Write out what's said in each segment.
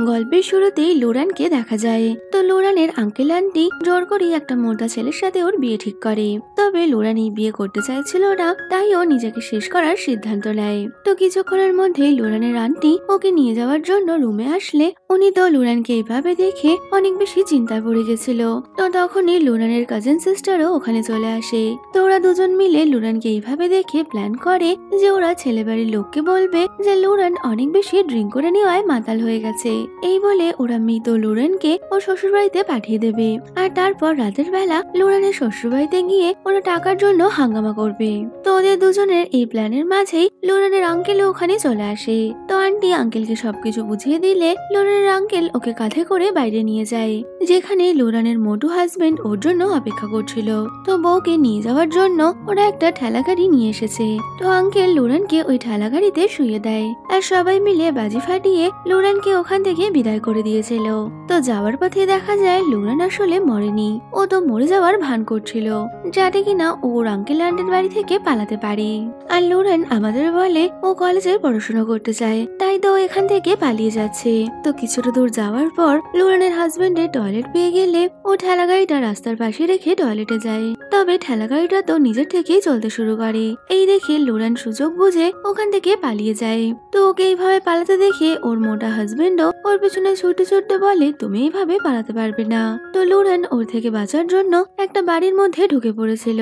গল্পের শুরুতেই লোরানকে দেখা যায়। তো লোরানের আঙ্কেল আন্টি জোর করে একটা মোটা ছেলের সাথে ওর বিয়ে ঠিক করে। তবে লোরান এই বিয়ে করতে চাইছিল না, তাই ও নিজেকে শেষ করার সিদ্ধান্ত নেয়। তো কিছুক্ষণের মধ্যেই লোরানের আন্টি ওকে নিয়ে যাওয়ার জন্য রুমে আসলে উনি তো লোরানকে এইভাবে দেখে অনেক বেশি চিন্তায় পড়ে গেছিল। তো তখনই লোরানের কাজিন সিস্টারও ওখানে চলে আসে। তো ওরা দুজন মিলে লোরানকে এইভাবে দেখে প্ল্যান করে যে ওরা ছেলেবাড়ির লোককে বলবে যে লোরান অনেক বেশি ড্রিঙ্ক করে নেওয়ায় মাতাল হয়ে গেছে। এই বলে ওরা মৃত লোরানকে ওর শ্বশুর বাড়িতে পাঠিয়ে দেবে। আর তারপর রাতের বেলা লোরানের শ্বশুর বাড়িতে গিয়ে ওরা টাকার জন্য হাঙ্গামা করবে। তো ওদের দুজনের এই প্ল্যানের মাঝেই লোরানের আঙ্কেল ওখানে চলে আসে। তো আন্টি আঙ্কেলকে সবকিছু বুঝিয়ে দিলে লোরানের আঙ্কেল ওকে কাঁধে করে বাইরে নিয়ে যায়, যেখানে লোরানের মোটু হাজবেন্ড ওর জন্য অপেক্ষা করছিল। তো বউকে নিয়ে যাওয়ার জন্য ওরা একটা ঠেলা গাড়ি নিয়ে এসেছে। তো আঙ্কেল লোরানকে ওই ঠেলা গাড়িতে শুয়ে দেয় আর সবাই মিলে বাজি ফাটিয়ে লোরানকে ওখান থেকে বিদায় করে দিয়েছিল। তো যাওয়ার পথে দেখা যায় লোরান আসলে মরেনি, ও তো মরে যাওয়ার ভান করছিল যাতে কিনা ওর আঙ্কেল আন্টির বাড়ি থেকে পালাতে পারে। আর লোরান আমাদের বলে ও কলেজে পড়াশোনা করতে চায়, তাই তো এখান থেকে পালিয়ে যাচ্ছে। তো কিছুটা দূর যাওয়ার পর লোরানের হাজবেন্ডের টয়লেট পেয়ে গেলে ও ঠেলা গাড়িটা রাস্তার পাশে রেখে টয়লেটে যায়। তবে ঠেলা গাড়িটা তো নিজের থেকেই চলতে শুরু করে। এই দেখে লোরান সুযোগ বুঝে ওখান থেকে পালিয়ে যায়। তো ওকে এইভাবে পালাতে দেখে ওর মোটা হাজবেন্ডও ওর পেছনে ছুটে ছুটে বলে তুমি এইভাবে পালাতে পারবে না। তো লোরান ওর থেকে বাঁচার জন্য একটা বাড়ির মধ্যে ঢুকে পড়েছিল।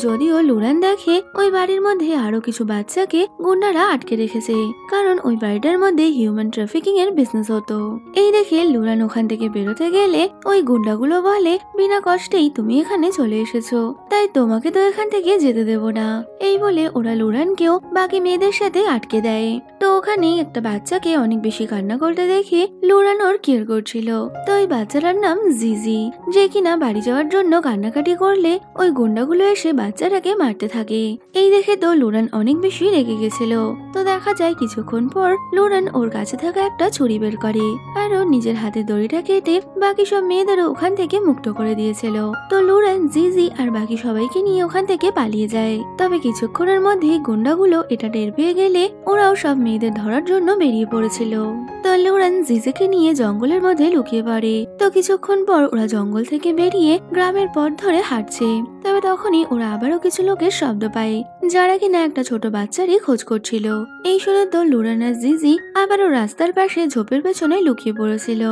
যদিও লোরান দেখে ওই বাড়ির মধ্যে আরো কিছু বাচ্চাকে গুন্ডারা আটকে রেখেছে, কারণ ওই বাড়িটার মধ্যে হিউম্যান ট্রাফিকিং এর বিজনেস হতো। এই দেখে লোরান ওখান থেকে বেরোতে গেলে ওই গুন্ডাগুলো বলে বিনা কষ্টেই তুমি এখানে চলে এসেছো, তাই তোমাকে তো এখান থেকে যেতে দেব না। এই বলে ওরা লোরানকেও বাকি মেয়েদের সাথে আটকে দেয়। তো ওখানে একটা বাচ্চাকে অনেক বেশি কান্না করতে দেখে লোরান ওর কেয়ার করছিল। তো ওই বাচ্চাটার নাম জিজি, যে কিনা বাড়ি যাওয়ার জন্য কান্নাকাটি করলে ওই গুন্ডাগুলো এসে বাচ্চাটাকে মারতে থাকে। এই দেখে তো লোরান অনেক বেশি রেগে গেছিল। তো দেখা যায় কিছুক্ষণ পর লোরান ওর কাছে থাকা একটা ছুরি বের করে আর ও নিজের হাতে দড়িটা কেটে বাকি সব মেয়েদেরও ওখান থেকে মুক্ত করে দিয়েছিল। তো লোরান জিজি আর বাকি সবাইকে নিয়ে ওখান থেকে পালিয়ে যায়। তবে কিছুক্ষণের মধ্যে গুন্ডাগুলো এটা টের পেয়ে গেলে ওরাও সব মেয়েদের ধরার জন্য বেরিয়ে পড়েছিল। তো লোরান জিজিকে নিয়ে জঙ্গলের মধ্যে লুকিয়ে পড়ে। তো কিছুক্ষণ পর ওরা জঙ্গল থেকে বেরিয়ে গ্রামের পথ ধরে হাঁটছে। তবে তখনই ওরা আবারও কিছু লোকের শব্দ পায়, যারা কিনা একটা ছোট বাচ্চারই খোঁজ করছিল। এই শুনে তো লোরান আর জিজি আবারও রাস্তার পাশে ঝোপের পেছনে লুকিয়ে পড়েছিল।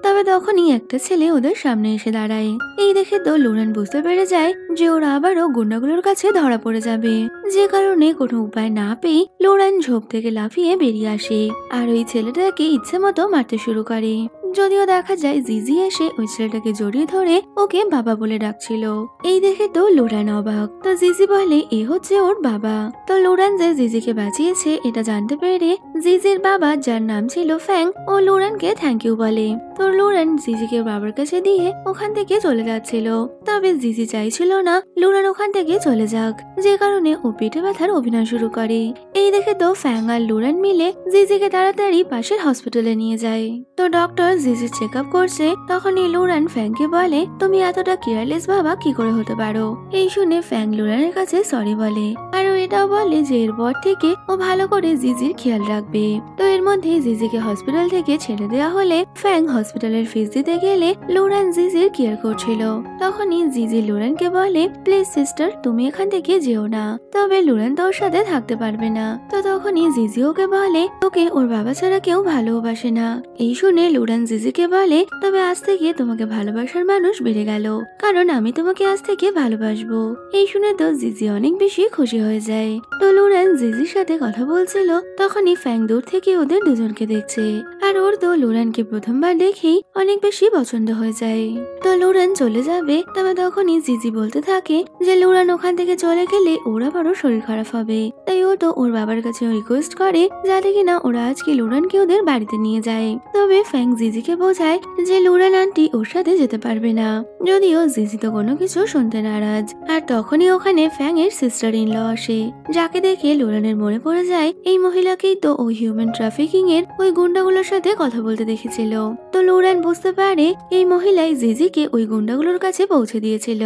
তবে তখনই একটা ছেলে ওদের সামনে এসে দাঁড়ায়। এই দেখে তো লোরান বুঝতে পেরে যায় যে ওরা আবারও গুন্ডাগুলোর কাছে ধরা পড়ে যাবে, যে কারণে কোনো উপায় না পেয়ে লোরান ঝোপ থেকে লাফিয়ে বেরিয়ে আসে আর ওই ছেলেটাকে ইচ্ছে মতো মারতে শুরু করে। যদিও দেখা যায় জিজি এসে ওই ছেলেটাকে জড়িয়ে ধরে ওকে বাবা বলে ডাকছিল। এই দেখে তো লোরান অবাক। তো জিজি বলে এ হচ্ছে ওর বাবা। তো লোরান যে জিজিকে বাঁচিয়েছে এটা জানতে পেরে জিজির বাবা, যার নাম ছিল ফ্যাং, ও লোরানকে থ্যাংক ইউ বলে। তো লোরান জিজিকে বাবার কাছে দিয়ে ওখান থেকে চলে যাচ্ছিল। তবে জিজি চাইছিল না লোরান ওখান থেকে চলে যাক, যে কারণে ও পেটে ব্যথার অভিনয় শুরু করে। এই দেখে তো ফ্যাং আর লোরান মিলে জিজিকে তাড়াতাড়ি পাশের হসপিটালে নিয়ে যায়। তো ডক্টর জিজি চেক আপ করছে। তখনই লোরান ফ্যাংকে বলে তুমি এতটা কেয়ারলেস বাবা কি করে হতে পারো। এই শুনে ফ্যাং লোরানের কাছে সরি বলে আর ও এটাও বলে যে এরপর থেকে ও ভালো করে জিজির খেয়াল রাখবে। তো এর মধ্যে জিজিকে হসপিটাল থেকে ছেড়ে দেওয়া হলে ফ্যাং হসপিটালের ফিস দিতে গেলে লোরান জিজির কেয়ার করছিল। তখনই জিজি লোরানকে বলে প্লিজ সিস্টার তুমি এখান থেকে যেও না। তবে লোরান তো ওর সাথে থাকতে পারবে না। তো তখনই জিজি ওকে বলে ওকে ওর বাবা ছাড়া কেউ ভালোবাসে না। এই শুনে লোরান জিজিকে বলে তবে আজ থেকে তোমাকে ভালোবাসার মানুষ বেড়ে গেল, কারণ আমি তোমাকে আজ থেকে ভালোবাসবো। এই শুনে তো জিজি অনেক বেশি খুশি হয়ে যায়। তো লোরান জিজির সাথে কথা বলছিল, তখনই ফ্যাং দূর থেকে ওদের দুজনকে দেখছে আর ওর তো লোরানকে প্রথমবার দেখেই অনেক বেশি পছন্দ হয়ে যায়। তো লোরান চলে যাবে, তবে তখনই জিজি বলতে থাকে যে লোরান ওখান থেকে চলে গেলে ওর আবারও শরীর খারাপ হবে। তাই ও তো ওর বাবার কাছে রিকোয়েস্ট করে যাতে কিনা ওরা আজকে লোরানকে ওদের বাড়িতে নিয়ে যায়। তবে ফ্যাং জিজিকে বোঝায় যে লোরান আন্টি ওর সাথে যেতে পারবে না, যদিও জিজি তো কোনো কিছু শুনতে নারাজ। আর তখনই ওখানে ফ্যাং এর সিস্টার ইন ল আসে, যাকে দেখে লোরানের মনে পড়ে যায় এই মহিলাকেই তো ওই হিউম্যান ট্রাফিকিং এর ওই গুন্ডাগুলোর সাথে কথা বলতে দেখেছিল। তো লোরান বুঝতে পারে এই মহিলাই জিজিকে ওই গুন্ডাগুলোর কাছে পৌঁছে দিয়েছিল।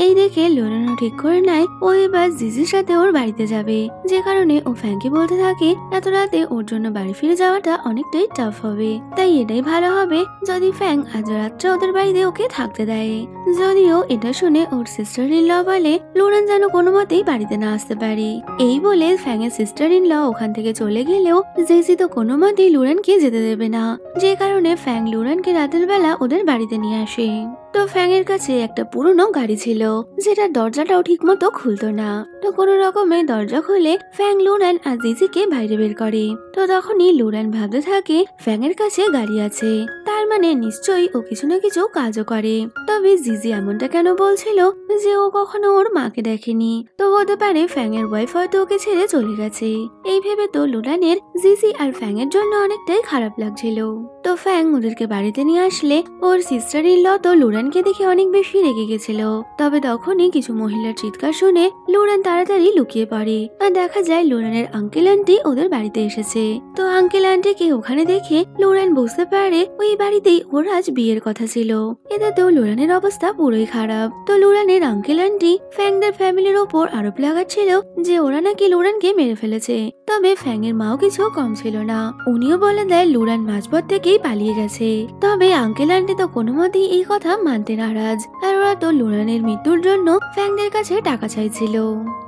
এই দেখে লোরানও ঠিক করে নেয় ও এবার জিজির সাথে ওর বাড়িতে যাবে, যে কারণে ও ফ্যাংকে বলতে থাকে এত রাতে ওর জন্য বাড়ি ফিরে যাওয়াটা অনেকটাই টাফ হবে, তাই এটাই ভালো মজা হবে যদি ফ্যাং আজ রাতটা ওদের বাড়িতে ওকে থাকতে দেয়। যদিও এটা শুনে ওর সিস্টার ইন ল বলে লুরান যেন কোনো মতেই বাড়িতে না আসতে পারে। এই বলে ফ্যাং এর সিস্টার ইন ল ওখান থেকে চলে গেলেও জেসি তো কোনো মতেই লুরানকে যেতে দেবে না, যে কারণে ফ্যাং লুরানকে রাতের বেলা ওদের বাড়িতে নিয়ে আসে। তো ফ্যাং এর কাছে একটা পুরনো গাড়ি ছিল যেটার দরজাটাও ঠিক মতো খুলতো না। তো কোনো রকমে দরজা খুলে ফ্যাং লুরান আর জিজিকে বাইরে বের করে। তো তখনই লুরান ভাবতে থাকে ফ্যাং এর কাছে গাড়ি আছে, তার মানে নিশ্চয়ই ও কিছু না কিছু কাজও করে। তবে জিজি এমনটা কেন বলছিল যে ও কখনো ওর মাকে দেখেনি, তো হতে পারে ফ্যাং এর ওয়াইফ হয়তো ওকে ছেড়ে চলে গেছে। এই ভেবে তো লুরানের জিজি আর ফ্যাং এর জন্য অনেকটাই খারাপ লাগছিল। তো ফ্যাং ওদেরকে বাড়িতে নিয়ে আসলে ওর সিস্টার ইন ল তো লুরানকে দেখে অনেক বেশি রেগে গেছিল। তবে তখনই কিছু মহিলার চিৎকার শুনে লুরান তাড়াতাড়ি লুকিয়ে পড়ে আর দেখা যায় লুরানের আঙ্কেল আন্টি ওদের বাড়িতে এসেছে। তো আঙ্কেল আন্টিকে ওখানে দেখে লুরান বুঝতে পারে ওই বাড়িতেই ওর আজ বিয়ের কথা ছিল। এতে তো লুরানের অবস্থা পুরোই খারাপ। তো লুরানের আঙ্কেল আন্টি ফ্যাংদের ফ্যামিলির ওপর আরোপ লাগাচ্ছিল যে ওরা নাকি লুরানকে মেরে ফেলেছে। তবে ফ্যাং এর মাও কিছু কম ছিল না, উনিও বলে দেয় লুরান মাঝপথ থেকেই পালিয়ে গেছে। তবে আঙ্কেল আন্টি তো কোনো মতেই এই কথা মানতে নারাজ, আর ওরা তো লুরানের মৃত্যুর জন্য ফ্যাংদের কাছে টাকা চাইছিল।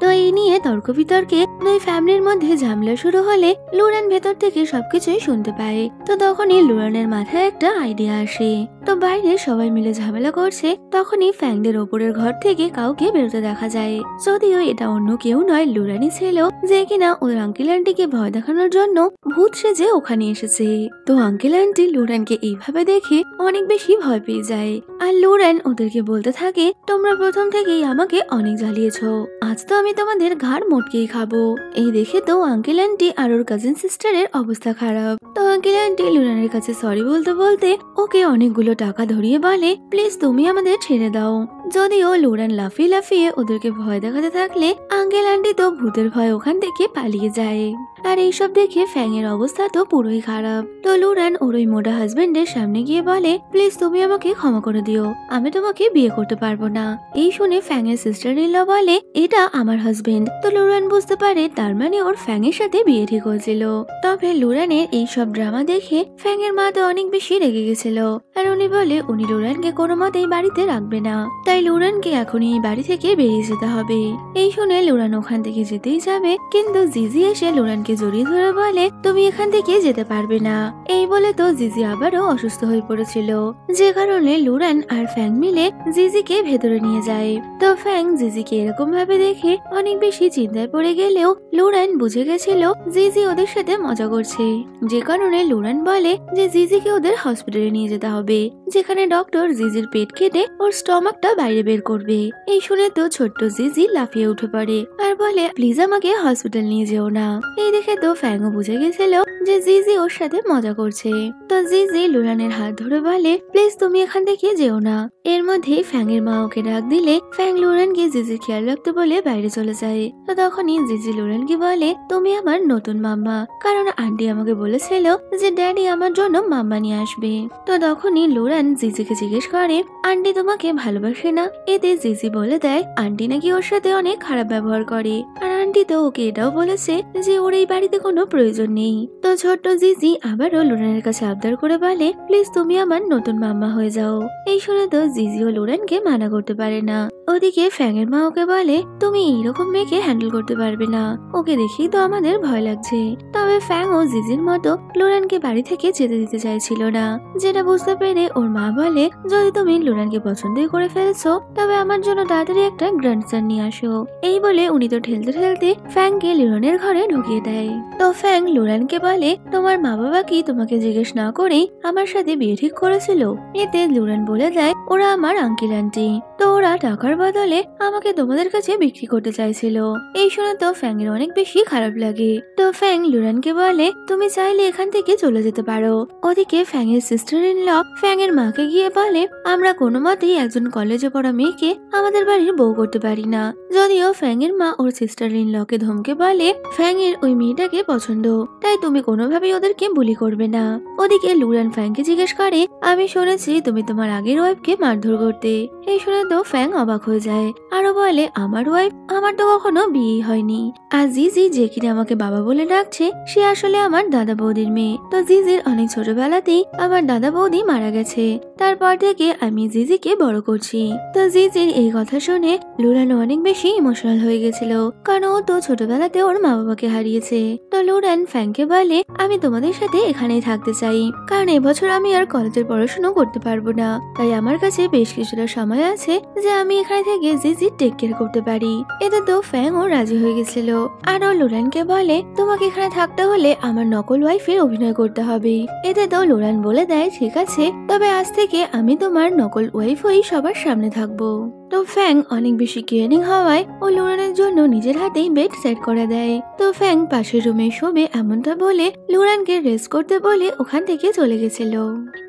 তো এই নিয়ে তর্ক বিতর্কে দুই ফ্যামিলির মধ্যে ঝামেলা শুরু হলে লুরান ভেতর থেকে সবকিছুই শুনতে পায়। তো তখনই লুরানের মাথায় একটা আইডিয়া আসে। তো বাইরে সবাই মিলে ঝামেলা করছে, তখনই ফ্যাংদের ওপরের ঘর থেকে কাউকে বেরোতে দেখা যায়। যদিও এটা অন্য কেউ নয়, লুরানই ছিল, যে কিনা ওর আঙ্কেল আন্টিকে ভয় দেখানোর জন্য ভূত সেজে ওখানে এসেছে। তো আঙ্কেল আন্টি লুরানকে এইভাবে দেখে অনেক বেশি ভয় পেয়ে যায়। আর লুরান ওদেরকে বলতে থাকে তোমরা প্রথম থেকেই আমাকে অনেক জ্বালিয়েছো, আজ তো আমি তোমাদের ঘাড় মোটকেই খাবো। এই দেখে তো আঙ্কেল আন্টি আর ওর কাজিন সিস্টারের অবস্থা খারাপ। তো আঙ্কেল আন্টি লুরানের কাছে সরি বলতে বলতে ওকে অনেকগুলো টাকা ধরিয়ে বলে প্লিজ তুমি আমাদের ছেড়ে দাও। যদিও লুরান লাফিয়ে লাফিয়ে ওদেরকে ভয় দেখাতে থাকলে আঙ্কেল আন্টি তো ভূতের ভয় ওখান থেকে পালিয়ে যায়। আর এইসব দেখে ফ্যাং এর অবস্থা তো পুরোই খারাপ। তো লুরান ওর ওই মোটা হাজবেন্ডের সামনে গিয়ে বলে প্লিজ তুমি আমাকে ক্ষমা করে দিও, আমি তোমাকে বিয়ে করতে পারবো না। এই শুনে ফ্যাং এর সিস্টার ইন ল বলে এটা আমার হাজবেন্ড। তো লুরান বুঝতে পারে তার মানে ওর ফ্যাং এর সাথে বিয়ে ঠিক হয়েছিল। তবে লুরানের এইসব ড্রামা দেখে ফ্যাং এর মা তো অনেক বেশি রেগে গেছিল, আর উনি বলে উনি লুরানকে কোনো মতেই বাড়িতে রাখবে না, তাই লুরানকে এখনই এই বাড়ি থেকে বেরিয়ে যেতে হবে। এই শুনে লুরান ওখান থেকে যেতেই যাবে, কিন্তু জিজি এসে লুরানকে জড়িয়ে ধরে বলে তুমি এখান থেকে যেতে পারবে না। এই বলে তো জিজি আবারও অসুস্থ হয়ে পড়েছিল, যে কারণে লুরান আর ফ্যাং মিলে জিজিকে ভেতরে নিয়ে যায়। তো ফ্যাং জিজিকে এরকম ভাবে দেখে অনেক বেশি চিন্তায় পড়ে গেলেও লুরান বুঝে গেছিল জিজি ওদের সাথে মজা করছে, যে কারণে লুরান বলে যে জিজিকে ওদের হসপিটালে নিয়ে যেতে হবে, যেখানে ডক্টর জিজির পেট কেটে ওর স্টমাকটা বাইরে বের করবে। এই শুনে তো ছোট্ট জিজি লাফিয়ে উঠে পড়ে আর বলে প্লিজ আমাকে হসপিটাল নিয়ে যেও না। এই দেখে তো ফ্যাংও বুঝে গেছিল যে জিজি ওর সাথে মজা করছে। তো জিজি লুরানের হাত ধরে বলে প্লিজ তুমি এখান থেকে যেও না। এর মধ্যে ফ্যাং এর মা ওকে ডাক দিলে ফ্যাং লুরানকে জিজির খেয়াল রাখতে বলে বাইরে চলে যায়। তো তখনই জিজি লুরানকে বলে তুমি আমার নতুন মাম্মা, কারণ আন্টি আমাকে বলেছিল যে ড্যাডি আমার জন্য মাম্মা নিয়ে আসবে। তো তখনই লুরান জিজিকে জিজ্ঞেস করে আন্টি তোমাকে ভালোবাসে না? এতে জিজি বলে দেয় আন্টি নাকি ওর সাথে অনেক খারাপ ব্যবহার করে, আর আন্টি তো ওকে এটাও বলেছে যে ওর এই বাড়িতে কোনো প্রয়োজন নেই। তো ছোট্ট জিজি আবারও লুরানের কাছে আবদার করে বলে প্লিজ তুমি আমার নতুন মাম্মা হয়ে যাও। এই শুনে তো জিজিও লুরানকে মানা করতে পারে না। ওদিকে ফ্যাং এর মা ওকে বলে তুমি এইরকম মেয়েকে হ্যান্ডেল করতে পারবে না, ওকে দেখেই তো আমাদের ভয় লাগছে। তবে ফ্যাং ও জিজির মতো লুরানকে বাড়ি থেকে যেতে দিতে চাইছিল না, যেটা বুঝতে পেরে ওর মা বলে যদি তুমি লুরানকে পছন্দই করে ফেলছো তবে আমার জন্য তাড়াতাড়ি একটা গ্র্যান্ডসন নিয়ে আসো। এই বলে উনি তো ঠেলতে ঠেলতে ফ্যাংকে লুরানের ঘরে ঢুকিয়ে দেয়। তো ফ্যাং লুরানকে বলে তোমার মা বাবা কি তোমাকে জিজ্ঞেস না করেই আমার সাথে বিয়ে ঠিক করেছিল? এতে লুরান বলে দেয় ওরা আমার আঙ্কেল আন্টি, তো ওরা টাকার বদলে আমাকে তোমাদের কাছে বিক্রি করতে চাইছিল। এই শুনে তো ফ্যাং এর অনেক বেশি খারাপ লাগে। তো ফ্যাং লুরানকে বলে তুমি চাইলে এখান থেকে চলে যেতে পারো। ওদিকে ফ্যাং এর সিস্টার ইন ল ফ্যাং এর মাকে গিয়ে বলে আমরা কোনো মতেই একজন কলেজে পড়া মেয়েকে আমাদের বাড়ির বউ করতে পারি না। যদিও ফ্যাং এর মা ওর সিস্টার ইন ল কে ধমকে বলে ফ্যাং এর ওই মেয়েটাকে পছন্দ, তাই তুমি কোনোভাবেই ওদেরকে বুলি করবে না। ওদিকে লুরান ফ্যাংকে জিজ্ঞেস করে আমি শুনেছি তুমি তোমার আগের ওয়াইফকে মারধর করতে। এই শুনে তো ফ্যাং অবাক হয়ে হয়ে যায়, আরো বলে আমার ওয়াইফ আমার তো কখনো বিয়ে হয়নি, আর জিজি যে কিনা আমাকে বাবা বলে ডাকছে সে আসলে আমার দাদা বৌদির মেয়ে। তো জিজির অনেক ছোটবেলাতেই আমার দাদা বৌদি মারা গেছে, তারপর থেকে আমি জিজিকে বড় করছি। তো জিজির এই কথা শুনে লুরান অনেক বেশি ইমোশনাল হয়ে গেছিল, কারণ ও তো ছোটবেলাতে ওর মা বাবাকে হারিয়েছে। তো লুরান ফ্যাংকে বলে আমি তোমাদের সাথে এখানেই থাকতে চাই, কারণ এবছর আমি আর কলেজের পড়াশোনা করতে পারবো না, তাই আমার কাছে বেশ কিছুটা সময় আছে যে আমি এখানে থেকে জিজি টেক কেয়ার করতে পারি। এতে তো ফ্যাং ও রাজি হয়ে গেছিল, আর ও লুরানকে বলে তোমাকে এখানে থাকতে হলে আমার নকল ওয়াইফের অভিনয় করতে হবে। এতে তো লুরান বলে দেয় ঠিক আছে, তবে আজ থেকে আমি তোমার নকল ওয়াইফ হয়ে সবার সামনে থাকবো। তো ফ্যাং অনেক বেশি কেয়ারিং হওয়ায় ও লুরানের জন্য নিজের হাতেই বেড সেট করে দেয়। তো ফ্যাং পাশের রুমে শোবে এমনটা বলে লুরানকে রেস্ট করতে বলে ওখান থেকে চলে গেছিল।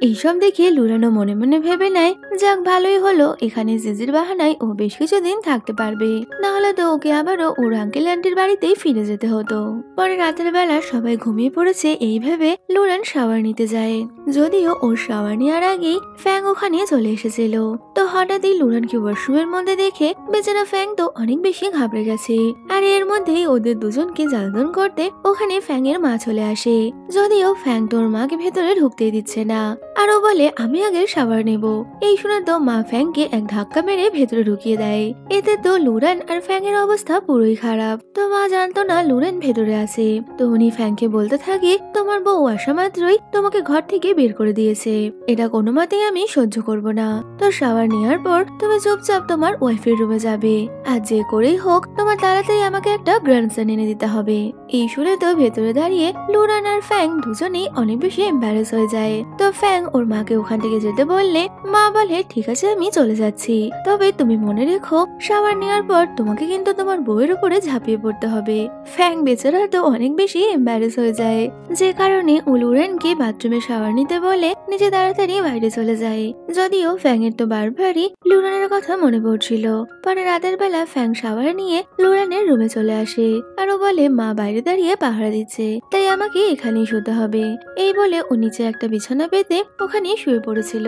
এইসব দেখে লুরানও মনে মনে ভেবে নেয় যাক ভালোই হলো, এখানে জিজির বাহানায় ও বেশ কিছুদিন থাকতে পারবে, না হলে তো ওকে আবারও ওর আঙ্কেল আন্টির বাড়িতেই ফিরে যেতে হতো। পরে রাতের বেলা সবাই ঘুমিয়ে পড়েছে এই ভেবে লুরান শাওয়ার নিতে যায়, যদিও ওর শাওয়ার নেওয়ার আগেই ফ্যাং ওখানে চলে এসেছিল। তো হঠাৎই লুরানকে ওয়াশরুমের মধ্যে দেখে বেচারা ফ্যাং তো অনেক বেশি ঘাবড়ে গেছে, আর এর মধ্যেই ওদের দুজনকে জ্বালাতন করতে ওখানে ফ্যাং এর মা চলে আসে, যদিও ফ্যাং তোর মাকে ভেতরে ঢুকতে দিচ্ছে না, আরো বলে আমি আগে শাওয়ার নেব। এই শুনে তো মা ফ্যাংকে এক ধাক্কা মেরে ভেতরে ঢুকিয়ে দেয়। এতে তো লুরান আর ফ্যাং এর অবস্থা পুরোই খারাপ। তো মা জানতো না লুরান ভেতরে আছে, তো উনি ফ্যাংকে বলতে থাকে তোমার বউ আসা মাত্রই তোমাকে ঘর থেকে বের করে দিয়েছে, এটা কোনো মতেই আমি সহ্য করব না। তো শাওয়ার নেওয়ার পর তুমি চুপচাপ তোমার ওয়াইফের রুমে যাবে, আর যে করেই হোক তোমার তাড়াতাড়ি আমাকে একটা গ্র্যান্ডসন এনে দিতে হবে। এই শুনে তো ভেতরে দাঁড়িয়ে লুরান আর ফ্যাং দুজনেই অনেক বেশি এম্বারেস হয়ে যায়। তো ফ্যাং ওর মাকে ওখান থেকে যেতে বললে মা বলে ঠিক আছে আমি চলে যাচ্ছি, তবে তুমি মনে রেখো শাওয়ার নেওয়ার পর তোমাকে কিন্তু তোমার বউয়ের উপরে ঝাঁপিয়ে পড়তে হবে। ফ্যাং বেচারা তো অনেক বেশি এম্বারেস হয়ে যায়, যে কারণে ও লুরানকে বাথরুমে শাওয়ার নিতে বলে নিজে তাড়াতাড়ি বাইরে চলে যায়। যদিও ফ্যাং এর তো বারবারই লুরানের কথা মনে পড়ছিল। পরে রাতের বেলা ফ্যাং শাওয়ার নিয়ে লুরানের রুমে চলে আসে, আরো বলে মা বাইরে দাঁড়িয়ে পাহারা দিচ্ছে, তাই আমাকে এখানেই শুতে হবে। এই বলে ও নিচে একটা বিছানা পেতে ওখানে শুয়ে পড়েছিল।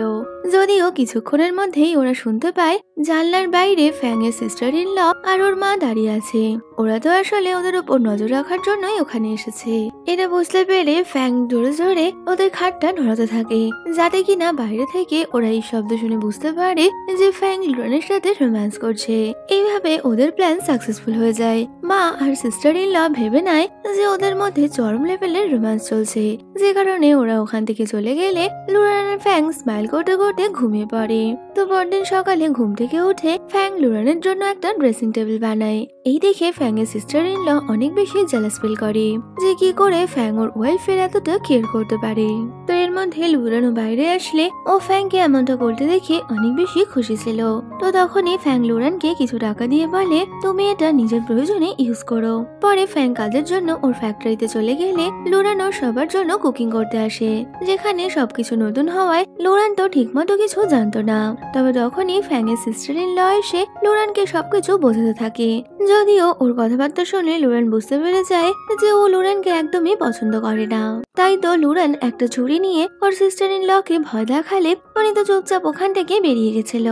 যদিও কিছুক্ষণের মধ্যেই ওরা শুনতে পায় জানলার বাইরে ফ্যাং এর সিস্টার ইন ল আর ওর মা দাঁড়িয়ে আছে। ওরা তো আসলে ওদের উপর নজর রাখার জন্যই ওখানে এসেছে। এটা বুঝতে পেরে ফ্যাং জোরে জোরে ওদের খাটটা নড়াতে থাকে, যাতে কিনা বাইরে থেকে ওরা এই শব্দ শুনে বুঝতে পারে যে ফ্যাং লুরানের সাথে রোম্যান্স করছে। এইভাবে ওদের প্ল্যান সাকসেসফুল হয়ে যায়। মা আর সিস্টার ইন ল ভেবে নেয় যে ওদের মধ্যে চরম লেভেলের রোম্যান্স চলছে, যে কারণে ওরা ওখান থেকে চলে গেলে লুরান আর ফ্যাং স্মাইল করতে করতে ঘুমিয়ে পড়ে। তো পরদিন সকালে ঘুম থেকে উঠে ফ্যাং লুরানের জন্য একটা ড্রেসিং টেবিল বানায়। এই দেখে ফ্যাং এর সিস্টার ইন ল অনেক বেশি জেলাস ফিল করে যে কি করে ফ্যাং ওর ওয়াইফের এতটা কেয়ার করতে পারে। তো এর মধ্যে লুরানও বাইরে আসলে ও ফ্যাংকে এমনটা করতে দেখে অনেক বেশি খুশি ছিল। তো তখনই ফ্যাং লুরানকে কিছু টাকা দিয়ে বলে তুমি এটা নিজের প্রয়োজনে ইউজ করো। পরে ফ্যাং কাজের জন্য ওর ফ্যাক্টরিতে চলে গেলে লুরান ওর সবার জন্য কুকিং করতে আসে, যেখানে সবকিছু নতুন হওয়ায় লুরান তো ঠিকমতো কিছু জানতো না। তবে তখনই ফ্যাং এর সিস্টার ইন ল এসে লুরানকে সবকিছু বোঝাতে থাকে। যদিও ওর কথাবার্তা শুনে লুরান বুঝতে পেরে যায় যে ও লুরানকে একদমই পছন্দ করে না, তাই তো লুরান একটা ছুরি নিয়ে ওর সিস্টার ইন ল কে ভয় দেখালে উনি তো চুপচাপ ওখান থেকে বেরিয়ে গেছিল।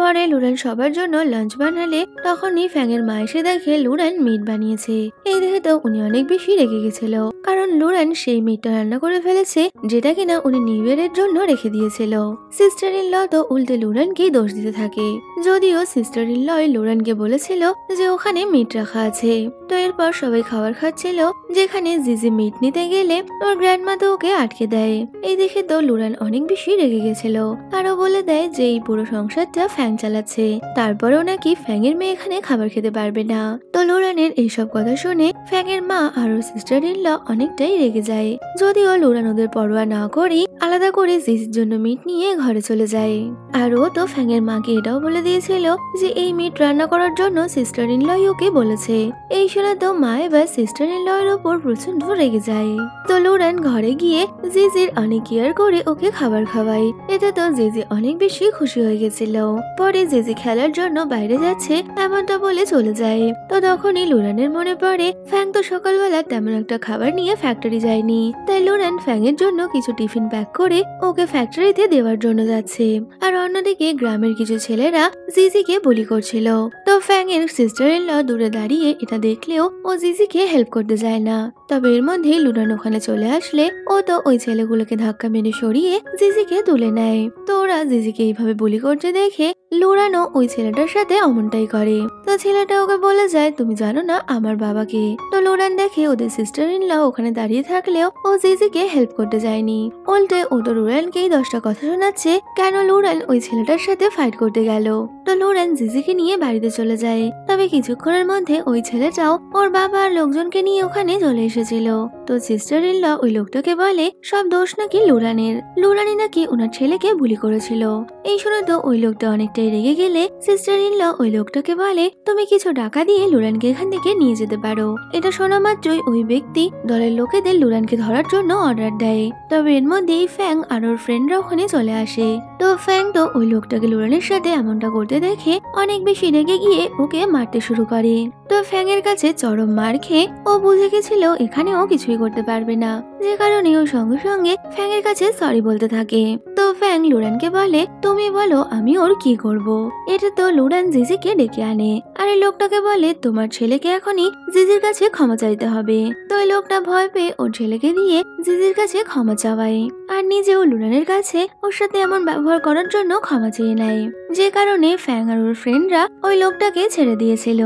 পরে লুরান সবার জন্য লাঞ্চ বানালে তখনই ফ্যাং এর মা এসে দেখে লুরান মিট বানিয়েছে। এই দেখে তো উনি অনেক বেশি রেগে গেছিল, কারণ লুরান সেই মিটটা রান্না করে ফেলেছে যেটা কিনা উনি নিউ ইয়ারের জন্য রেখে দিয়েছিল। সিস্টার ইন ল তো উল্টে লুরানকে দোষ দিতে থাকে, যদিও সিস্টার ইন ল লুরানকে বলেছিল যে ওখানে মিট রাখা আছে। তো এরপর সবাই খাবার খাচ্ছিল, যেখানে জিজি মিট নিতে গেলে ওর গ্র্যান্ডমা তো ওকে আটকে দেয়। এই দেখে তো লুরান অনেক বেশি রেগে গেছিল, আরো বলে দেয় যে এই পুরো সংসারটা ফ্যাং চালাচ্ছে, তারপরেও নাকি ফ্যাং এর মেয়ে এখানে খাবার খেতে পারবে না। তো লুরানের এইসব কথা শুনে ফ্যাং এর মা আর ওর সিস্টার ইন ল অনেকটাই রেগে যায়। যদিও লুরান ওদের পরোয়া না করেই আলাদা করে জিজির জন্য মিট নিয়ে ঘরে চলে যায়। আর ও তো ফ্যাং এর মাকে এটাও বলে দিয়েছিল যে এই মিট রান্না করার জন্য সিস্টার ইন ল ওকে বলেছে। এই শুনে তো মা এবার সিস্টার ইন ল এর উপর প্রচন্ড রেগে যায়। তো লুরান ঘরে গিয়ে জিজির অনেক কেয়ার করে ওকে খাবার খাওয়ায়। এতে তো জিজি অনেক বেশি খুশি হয়ে গেছিল। পরে জিজি খেলার জন্য বাইরে যাচ্ছে এমনটা বলে চলে যায়। তো তখনই লুরানের মনে পড়ে ফ্যাং তো সকালবেলা তেমন একটা খাবার নিয়ে ফ্যাক্টরি যায়নি, তাই লুরান ফ্যাং এর জন্য কিছু টিফিন প্যাক করে ওকে ফ্যাক্টরিতে দেওয়ার জন্য যাচ্ছে। আর অন্যদিকে গ্রামের কিছু ছেলেরা জিজিকে বুলি করছিল। তো ফ্যাং এর সিস্টার ইন ল দূরে দাঁড়িয়ে এটা দেখলেও ও জিজিকে হেল্প করতে যায় না। তবে এর মধ্যে লুরান ওখানে চলে আসলে ও তো ওই ছেলেগুলোকে ধাক্কা মেরে সরিয়ে জিজিকে তুলে নেয়। তো ওরা জিজিকে এইভাবে বুলি করতে দেখে লুরানও ওই ছেলেটার সাথে অমনটাই করে। তো ছেলেটা ওকে বলে যায়, তুমি জানো না আমার বাবাকে। তো লুরান দেখে ওদের সিস্টার ইন ল ওখানে দাঁড়িয়ে থাকলেও ও জিজিকে হেল্প করতে যায়নি, উল্টে ও তো লুরানকেই 10টা কথা শোনাচ্ছে কেন লুরান ওই ছেলেটার সাথে ফাইট করতে গেল। তো লুরান জিজিকে নিয়ে বাড়িতে চলে যায়। তবে কিছুক্ষণের মধ্যে ওই ছেলেটাও ওর বাবা আর লোকজনকে নিয়ে ওখানে চলে এসেছিল। তো সিস্টার ইন ল ওই লোকটাকে বলে সব দোষ নাকি লুরানের, লুরানি নাকি ওনার ছেলেকে বুলি করেছিল। এই শুনে তো ওই লোকটা অনেকটাই রেগে গেলে সিস্টার ইন ল ওই লোকটাকে বলে তুমি কিছু টাকা দিয়ে লুরানকে এখান থেকে নিয়ে যেতে পারো। এটা শোনা মাত্রই ওই ব্যক্তি দলের লোকেদের লুরানকে ধরার জন্য অর্ডার দেয়। তবে এর মধ্যেই ফ্যাং আর ওর ফ্রেন্ডরা ওখানে চলে আসে। তো ফ্যাং তো ওই লোকটাকে লুরানের সাথে এমনটা করতে দেখে অনেক বেশি রেগে গিয়ে ওকে মারতে শুরু করে। তো ফ্যাং এর কাছে চরম মার খেয়ে ও বুঝে গেছিল এখানেও কিছুই করতে পারবে না, যে কারণে ও সঙ্গে সঙ্গে ফ্যাং এর কাছে সরি বলতে থাকে। তো ফ্যাং লুরানকে বলে তুমি বলো আমি ওর কি করব। এটা তো লুরান জিজিকে ডেকে আনে আর এই লোকটাকে বলে তোমার ছেলেকে এখনই জিজির কাছে ক্ষমা চাইতে হবে। তো এই লোকটা ভয় পেয়ে ওর ছেলেকে দিয়ে জিজির কাছে ক্ষমা চাওয়ায় আর নিজেও লুরানের কাছে ওর সাথে এমন ব্যবহার করার জন্য ক্ষমা চেয়ে নেয়, যে কারণে ফ্যাং আর ওর ফ্রেন্ডরা ওই লোকটাকে ছেড়ে দিয়েছিল।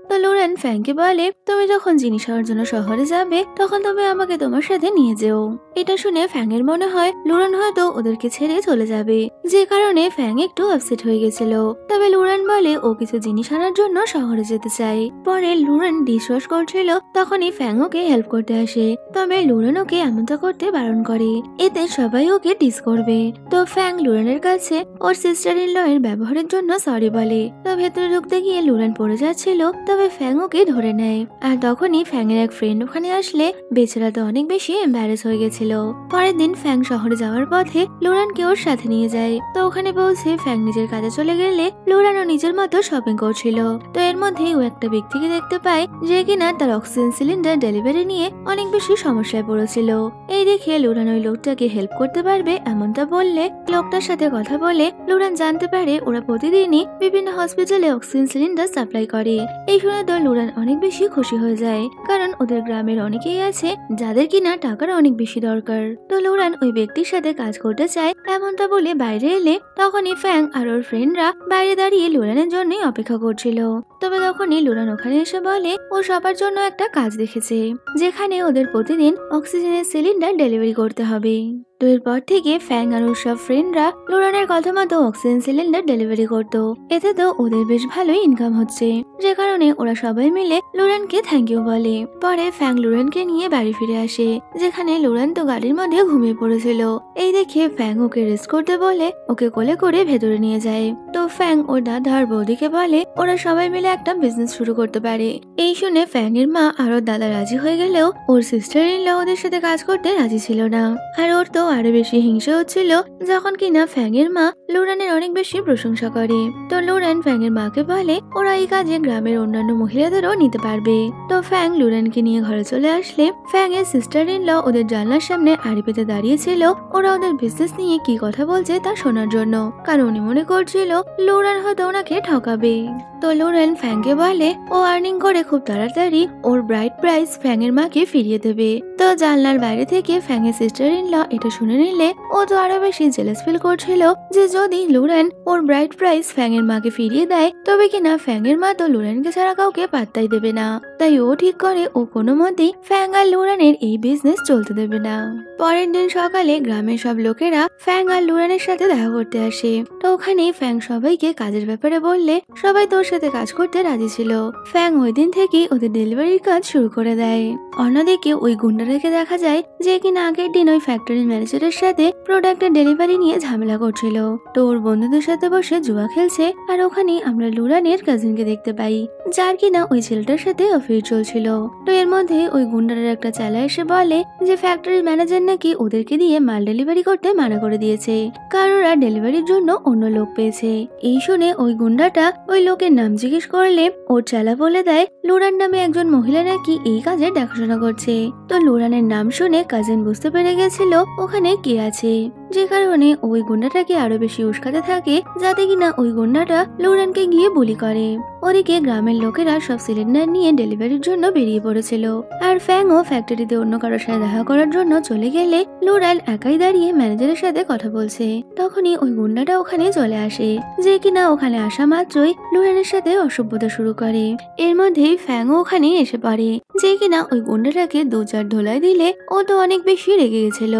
তো লুরান ফ্যাংকে বলে তুমি যখন জিনিস হওয়ার জন্য শহরে যাবে তখন তুমি আমাকে তোমার সাথে নিয়ে যেও। এটা শুনে ফ্যাং এর মনে হয় লুরান হয়তো ওদেরকে ছেড়ে চলে যাবে, যে কারণে ফ্যাং একটু আপসেট হয়ে গেছিল। তবে লুরান বলে ও কিছু জিনিস আনার জন্য শহরে যেতে চায়। পরে লুরান ডিশওয়াশ করছিল, তখনই ফ্যাং ওকে হেল্প করতে আসে। তবে লুরান ওকে এমনটা করতে বারণ করে, এতে সবাই ওকে টিস করবে। তো ফ্যাং লুরানের কাছে ওর সিস্টার ইন ল এর ব্যবহারের জন্য সরি বলে। তো ভেতরে ঢুকতে গিয়ে লুরান পড়ে যাচ্ছিল, তবে ফ্যাং ওকে ধরে নেয়। আর তখনই ফ্যাং এর এক ফ্রেন্ড ওখানে আসলে বেচারা তো অনেক বেশি এম্বারেস হয়ে গেছিল। পরের দিন ফ্যাং শহরে যাওয়ার পথে লুরানকে ওর সাথে নিয়ে যায়। তো ওখানে পৌঁছে ফ্যাং নিজের কাজে চলে গেলে লুরানও নিজের মতো শপিং করছিল। তো এর মধ্যে ও একটা ব্যক্তিকে দেখতে পায় যে কিনা তার অক্সিজেন সিলিন্ডার ডেলিভারি নিয়ে অনেক বেশি সমস্যায় পড়েছিল। এই দেখে লুরান ওই লোকটাকে হেল্প করতে পারবে এমনটা বললে লোকটার সাথে কথা বলে লুরান জানতে পারে ওরা প্রতিদিনই বিভিন্ন হসপিটালে অক্সিজেন সিলিন্ডার সাপ্লাই করে। এই শুনে তো লুরান অনেক বেশি খুশি হয়ে যায়, কারণ ওদের গ্রামের অনেকেই আছে যাদের কিনা টাকার অনেক বেশি দরকার। তো লুরান ওই ব্যক্তির সাথে কাজ করতে চায় এমনটা বলে বাইরে এলে তখনই ফ্যাং আর ওর ফ্রেন্ডরা বাইরে দাঁড়িয়ে লুরানের জন্যই অপেক্ষা করছিল। তবে তখনই লুরান ওখানে এসে বলে ও সবার জন্য একটা কাজ দেখেছে, যেখানে ওদের প্রতিদিন অক্সিজেনের সিলিন্ডার ডেলিভারি করতে হবে। তো এরপর থেকে ফ্যাং আর ওর সব ফ্রেন্ডরা লুরানের কথা মতো অক্সিজেন সিলিন্ডার ডেলিভারি করত। এতে তো ওদের বেশ ভালোই ইনকাম হচ্ছে, যে কারণে ওরা সবাই মিলে লুরানকে থ্যাংক ইউ বলে। পরে ফ্যাং লুরানকে নিয়ে বাড়ি ফিরে আসে, যেখানে লুরান তো গাড়ির মধ্যে ঘুমিয়ে পড়েছিল। এই দেখে ফ্যাং ওকে রেস্ট করতে বলে ওকে কোলে করে ভেতরে নিয়ে যায়। তো ফ্যাং ওর দাদা আর বৌদিকে বলে ওরা সবাই মিলে একটা বিজনেস শুরু করতে পারে। এই শুনে ফ্যাং এর মা আর ওর দাদা রাজি হয়ে গেলেও ওর সিস্টার ইন ল ওদের সাথে কাজ করতে রাজি ছিল না। আর ওর তো আরো বেশি হিংসা হচ্ছিল যখন কিনা ফ্যাং এর মা লুরানের অনেক বেশি প্রশংসা করে। তো লুরান ফ্যাং এর মাকে বলে ওরা এই কাজে গ্রামের অন্যান্য মহিলাদেরও নিতে পারবে। তো ফ্যাং লুরানকে নিয়ে ঘরে চলে আসলে ফ্যাং এর সিস্টার ইন ল ওদের জানলার সামনে আড়ি পেতে দাঁড়িয়েছিল ওরা ওদের বিজনেস নিয়ে কি কথা বলছে তা শোনার জন্য, কারণ উনি মনে করছিল লুরান হয়তো ওনাকে ঠকাবে। তো লুরান ফ্যাংকে বলে ও আর্নিং করে খুব তাড়াতাড়ি ওর ব্রাইড প্রাইস ফ্যাং এর মাকে ফিরিয়ে দেবে। তো জানলার বাইরে থেকে ফ্যাং এর সিস্টার ইন ল এটা শুনে নিলে ও তো আরো বেশি জেলাস ফিল করছিল যে যদি লুরান ওর ব্রাইড প্রাইস ফ্যাং এর মাকে ফিরিয়ে দেয় তবে কিনা ফ্যাং এর মা তো লুরানকে ছাড়া কাউকে পাত্তাই দেবে না। তাই ও ঠিক করে ও কোনো মতেই ফ্যাং আর লুরানের এই বিজনেস চলতে দেবে না। পরের দিন সকালে গ্রামের সব লোকেরা ফ্যাং আর লুরানের সাথে দেখা করতে আসে। তো ওখানে ফ্যাং সবাইকে কাজের ব্যাপারে বললে সবাই তোর সাথে কাজ করতে রাজি ছিল। ফ্যাং ওই দিন থেকেই ওদের ডেলিভারির কাজ শুরু করে দেয়। অন্যদিকে ওই গুন্ডাটাকে দেখা যায় যে কিনা আগের দিন ওই ফ্যাক্টরির ম্যানেজারের সাথে প্রোডাক্টের ডেলিভারি নিয়ে ঝামেলা করছিল। তো ওর বন্ধুদের সাথে বসে জুয়া খেলছে। আর ওখানে আমরা লুরানের কাজিনকে দেখতে পাই, যার কিনা ওই ছেলেটার সাথে মারপিট চলছিল। তো এর মধ্যে ওই গুন্ডারের একটা চেলা এসে বলে যে ফ্যাক্টরির ম্যানেজার নাকি ওদেরকে দিয়ে মাল ডেলিভারি করতে মানা করে দিয়েছে, কারণ ওরা ডেলিভারির জন্য অন্য লোক পেয়েছে। এই শুনে ওই গুন্ডাটা ওই লোকের নাম জিজ্ঞেস করলে ওর চেলা বলে দেয় লোরান নামে একজন মহিলা নাকি এই কাজে দেখাশোনা করছে। তো লোরানের নাম শুনে কাজিন বুঝতে পেরে গেছিল ওখানে কে আছে, যে কারণে ওই গুন্ডাটাকে আরো বেশি উস্কাতে থাকে যাতে কিনা ওই গুন্ডাটা লোরানকে গিয়ে বুলি করে। ওদিকে গ্রামের লোকেরা সব সিলিন্ডার নিয়ে ডেলিভারির জন্য বেরিয়ে পড়েছিল, আর ফ্যাংও ফ্যাক্টরিতে অন্য কারোর সাথে দেখা করার জন্য চলে গেলে লোরান একাই দাঁড়িয়ে ম্যানেজারের সাথে কথা বলছে। তখনই ওই গুন্ডাটা ওখানে চলে আসে, যে কিনা ওখানে আসা মাত্রই লোরানের সাথে অসভ্যতা শুরু করে। এর মধ্যেই ফ্যাংও ওখানে এসে পড়ে, যে কিনা ওই গুন্ডাটাকে 2-4 ঢোলাই দিলে ও তো অনেক বেশি রেগে গেছিল,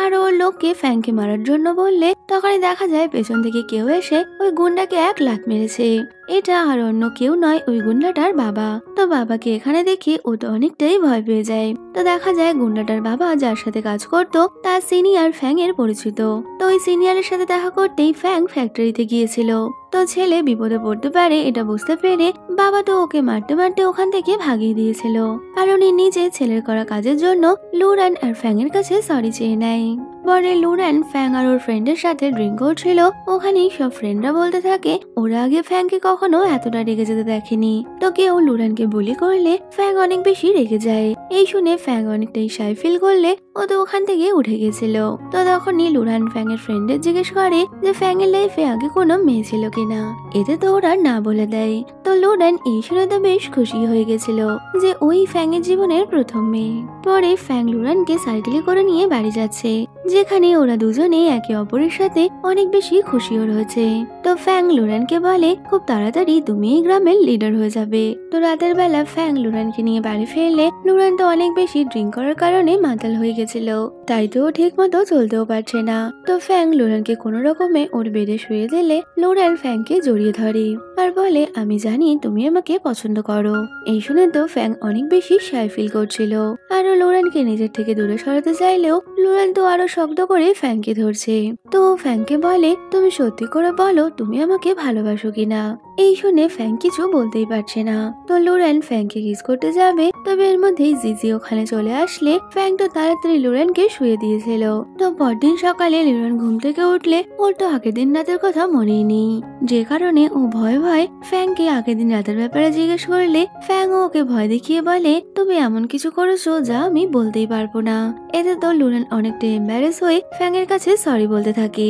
আর ওর লোককে ফ্যাংকে মারার জন্য বললে তখনই দেখা যায় পেছন থেকে কেউ এসে ওই গুন্ডাকে 1 লাথ মেরেছে। এটা আর অন্য কেউ নয়, ওই গুন্ডাটার বাবা। তো বাবাকে এখানে দেখে ও তো অনেকটাই ভয় পেয়ে যায়। তো দেখা যায় গুন্ডাটার বাবা যার সাথে কাজ করতো তার সিনিয়র ফ্যাং এর পরিচিত। তো ওই সিনিয়রের সাথে দেখা করতেই ফ্যাং ফ্যাক্টরিতে গিয়েছিল। তো ছেলে বিপদে পড়তে পারে এটা বুঝতে পেরে বাবা তো ওকে মারতে মারতে ওখান থেকে ভাগিয়ে দিয়েছিল, আর উনি নিজে ছেলের করা কাজের জন্য লোরান আর ফ্যাং এর কাছে সরি চেয়ে নেয়। পরে লোরান ফ্যাং আর ওর ফ্রেন্ডের সাথে ড্রিঙ্ক করছিল, ওখানেই সব ফ্রেন্ডরা বলতে থাকে ওরা আগে ফ্যাংকে কখনো এতটা রেগে যেতে দেখেনি। তো কেউ লোরানকে বুলি করলে ফ্যাং অনেক বেশি রেগে যায়। এই শুনে ফ্যাং অনেকটাই শাই ফিল করলে ও তো ওখান থেকে উঠে গেছিল। তো তখনই লোরান ফ্যাং এর ফ্রেন্ডের জিজ্ঞেস করে যে ফ্যাং এর লাইফে আগে কোনো মেয়ে ছিল কিনা, এতে তো ওরা না বলে দেয়। তো লোরান এই শুনে তো বেশ খুশি হয়ে গেছিল যে ওই ফ্যাং এর জীবনের প্রথম মেয়ে। পরে ফ্যাং লোরানকে সাইকেলে করে নিয়ে বাড়ি যাচ্ছে, যেখানে ওরা দুজনে একে অপরের সাথে অনেক বেশি খুশিও রয়েছে। তো ফ্যাং লোরানকে বলে খুব তাড়াতাড়ি তুমি এই গ্রামের লিডার হয়ে যাবে। তো রাতের বেলা ফ্যাং লোরানকে নিয়ে বাড়ি ফিরলে লোরান তো অনেক বেশি ড্রিঙ্ক করার কারণে মাতাল হয়ে গেছিল, তাই তো ঠিক মতো চলতেও পারছে না। তো ফ্যাং লোরানকে কোনো রকমে ওর বেডে শুয়ে দিলে লোরান ফ্যাংকে জড়িয়ে ধরে আর বলে আমি জানি তুমি আমাকে পছন্দ করো। এই শুনে তো ফ্যাং অনেক বেশি শাই ফিল করছিল, আর লোরানকে নিজের থেকে দূরে সরাতে চাইলেও লোরান তো আরো শক্ত করে ফ্যাংকে ধরছে। তো ফ্যাংকে বলে তুমি সত্যি করে বলো তুমি আমাকে ভালোবাসো কিনা। এই শুনে ফ্যাং কিছু বলতেই পারছে না। তো লোরান ফ্যাংকে কিস করতে যাবে, তবে এর মধ্যেই জিজি ওখানে চলে আসলে ফ্যাং তো তাড়াতাড়ি লোরানকে শুয়ে দিয়েছিল। তো পরদিন সকালে লোরান ঘুম থেকে উঠলে ওর তো আগের দিন রাতের কথা মনেই নেই, যে কারণে ও ভয় ভয় ফ্যাংকে আগের দিন রাতের ব্যাপারে জিজ্ঞেস করলে ফ্যাং ওকে ভয় দেখিয়ে বলে তুমি এমন কিছু করেছো যা আমি বলতেই পারবো না। এতে তো লোরান অনেকটা এম্বারেস হয়ে ফ্যাং এর কাছে সরি বলতে থাকে।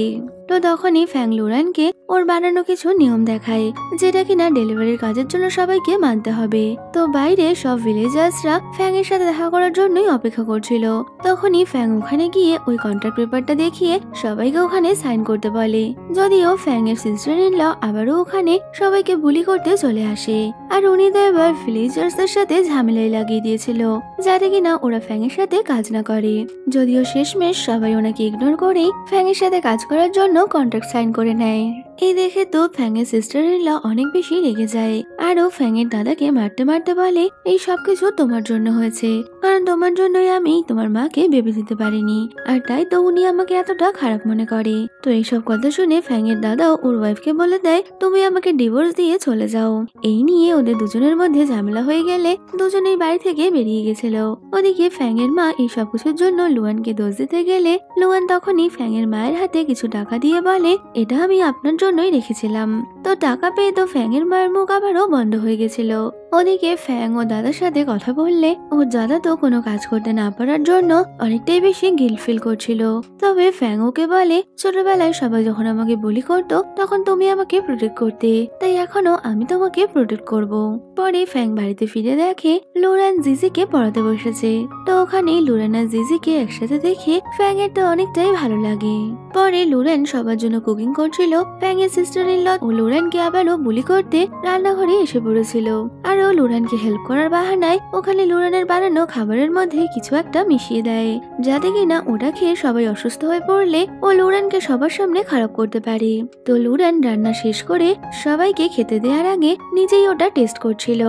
তো তখনই ফ্যাং লোরানকে ওর বানানো কিছু নিয়ম দেখায়, যেটা কিনা ডেলিভারির কাজের জন্য সবাইকে মানতে হবে। তো বাইরে সব ভিলেজার্সরা ফ্যাং এর সাথে দেখা করার জন্যই অপেক্ষা করছিল। তখনই ফ্যাং ওখানে গিয়ে ওই কন্ট্রাক্ট পেপারটা দেখিয়ে সবাইকে ওখানে সাইন করতে বলে। যদিও ফ্যাং এর সিস্টার ইন ল আবারও ওখানে সবাইকে বুলি করতে চলে আসে, আর উনি তো এবার ভিলেজার্সদের সাথে ঝামেলায় লাগিয়ে দিয়েছিল যাতে কিনা ওরা ফ্যাং এর সাথে কাজ না করে। যদিও শেষমেশ সবাই ওনাকে ইগনোর করে ফ্যাং এর সাথে কাজ করার জন্য কন্ট্রাক্ট সাইন করে নেয়। এই দেখে তো ফ্যাং এর সিস্টার ইন ল অনেক বেশি রেগে যায়, আরও ফ্যাং এর দাদাকে মারতে মারতে বলে এই সবকিছু তোমার জন্য হয়েছে, কারণ তোমার জন্যই আমি তোমার মাকে ভেবে দিতে পারিনি, আর তাই তো উনি আমাকে এতটা খারাপ মনে করে। তো এইসব কথা শুনে ফ্যাং এর দাদাও ওর ওয়াইফকে বলে দেয় তুমি আমাকে ডিভোর্স দিয়ে চলে যাও। এই নিয়ে ওদের দুজনের মধ্যে ঝামেলা হয়ে গেলে দুজনেই বাড়ি থেকে বেরিয়ে গেছিল। ওদিকে ফ্যাং এর মা এই সবকিছুর জন্য লুয়ানকে দোষ দিতে গেলে লুয়ান তখনই ফ্যাং এর মায়ের হাতে কিছু টাকা দিয়ে বলে এটা আমি আপনার জন্যই রেখেছিলাম। তো টাকা পেয়ে তো ফ্যাং এর মায়ের মুখ আবারও বন্ধ হয়ে গেছিল। ওদিকে ফ্যাং ও দাদার সাথে কথা বললে ওর দাদা তো কোনো কাজ করতে না পারার জন্য অনেকটাই বেশি গিল্ট ফিল করছিল। তবে ফ্যাং ওকে বলে ছোটবেলায় সবাই যখন আমাকে বুলি করতো তখন তুমি আমাকে প্রোটেক্ট করতে, তাই এখনো আমি তোমাকে প্রোটেক্ট করব। পরে ফ্যাং বাড়িতে ফিরে দেখে লোরান জিজিকে পড়াতে বসেছে। তো ওখানে লোরান আর জিজিকে একসাথে দেখে ফ্যাং এর তো অনেকটাই ভালো লাগে। পরে লোরান সবার জন্য কুকিং করছিল, ফ্যাং এর সিস্টার ইন ল ও লোরানকে আবারও বুলি করতে রান্নাঘরে এসে পড়েছিল, আর ও লোরানকে হেল্প করার বাহানায় ওখানে লোরানের বানানো খাবারের মধ্যে কিছু একটা মিশিয়ে দেয়, যাতে কিনা ওটা খেয়ে সবাই অসুস্থ হয়ে পড়লে ও লোরানকে সবার সামনে খারাপ করতে পারে। তো লোরান রান্না শেষ করে সবাইকে খেতে দেওয়ার আগে নিজেই ওটা টেস্ট করছিল,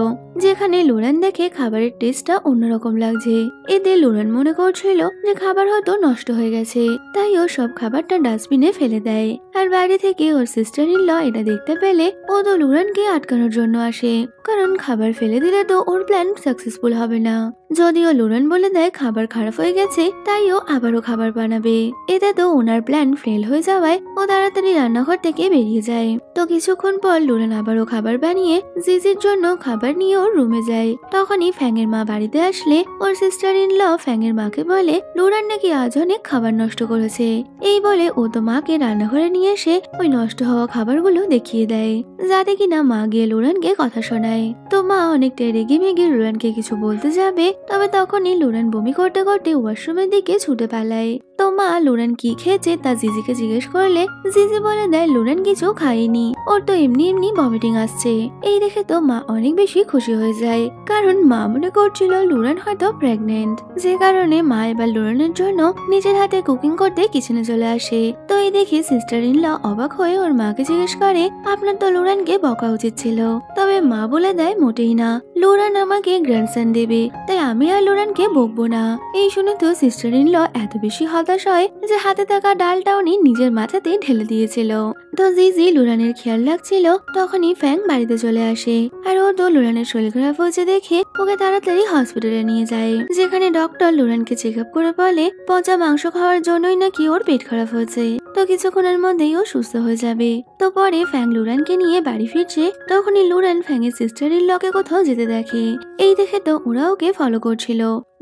যেখানে লোরান দেখে খাবারের টেস্টটা অন্যরকম লাগছে। এতে লোরান মনে করছিল যে খাবার হয়তো নষ্ট হয়ে গেছে, তাই ও সব খাবারটা ডাস্টবিনে ফেলে দেয়। আর বাইরে থেকে ওর সিস্টার ইন ল এটা দেখতে পেলে ও তো লোরানকে আটকানোর জন্য আসে, কারণ খাবার ফেলে দিলে তো ওর প্ল্যান সাকসেসফুল হবে না। যদিও লোরান বলে দেয় খাবার খারাপ হয়ে গেছে, তাই ও আবারও খাবার বানাবে। এতে তো ওনার প্ল্যান ফেল হয়ে যাওয়ায় ও তাড়াতাড়ি রান্নাঘর থেকে বেরিয়ে যায়। তো কিছুক্ষণ পর লোরান আবারও খাবার বানিয়ে জিজির জন্য খাবার নিয়ে ওর রুমে যায়। তখনই ফ্যাংয়ের মা বাড়িতে আসলে ওর সিস্টার ইন ল ফ্যাংয়ের মাকে বলে লোরান নাকি আজ অনেক খাবার নষ্ট করেছে। এই বলে ও তো মাকে রান্নাঘরে নিয়ে এসে ওই নষ্ট হওয়া খাবারগুলো দেখিয়ে দেয়, যাতে কিনা মা গিয়ে লোরানকে কথা শোনায়। তো মা অনেকটা রেগে মেগে লোরানকে কিছু বলতে যাবে, তবে তখনই লোরান বমি করতে করতে ওয়াশরুমের দিকে ছুটে পালায়। তো মা লোরান কি খেয়েছে তা জিজিকে জিজ্ঞেস করলে জিজি বলে দেয় লোরান কিছু খায়নি, ওর তো এমনি এমনি ভমিটিং আসছে। এই দেখে তো মা অনেক বেশি খুশি হয়ে যায়, কারণ মা মনে করছিল লোরান হয়তো প্রেগনেন্ট, যে কারণে মা এবার লোরানের জন্য নিজের হাতে কুকিং করতে কিচেনে চলে আসে। তো এই দেখে সিস্টার ইন ল অবাক হয়ে ওর মাকে জিজ্ঞেস করে আপনার তো লোরানকে বকা উচিত ছিল। তবে মা বলে দেয় মোটেই না, লোরান আমাকে গ্র্যান্ডসন দেবে, তাই আমি আর লোরানকে বকবো না। এই শুনে তো সিস্টার ইন ল এত বেশি হতাশ হয় যে হাতে থাকা ডালটা উনি নিজের মাথাতে ঢেলে দিয়েছিল। তো জিজি লোরানের খেয়াল রাখছিল, তখনই ফ্যাং বাড়িতে চলে আসে। আর ও তো লোরানের শরীর খারাপ হয়েছে দেখে ওকে তাড়াতাড়ি হসপিটালে নিয়ে যায়, যেখানে ডক্টর লোরানকে চেক আপ করে বলে পচা মাংস খাওয়ার জন্যই নাকি ওর পেট খারাপ হয়েছে, তো কিছুক্ষণের মধ্যেই ও সুস্থ হয়ে যাবে। তো পরে ফ্যাং লোরানকে নিয়ে বাড়ি ফিরছে, তখনই লোরান ফ্যাংয়ের সিস্টার ইন লকে কোথাও যেতে দেখে। এই দেখে তো ওরা ওকে ফলো করছিল,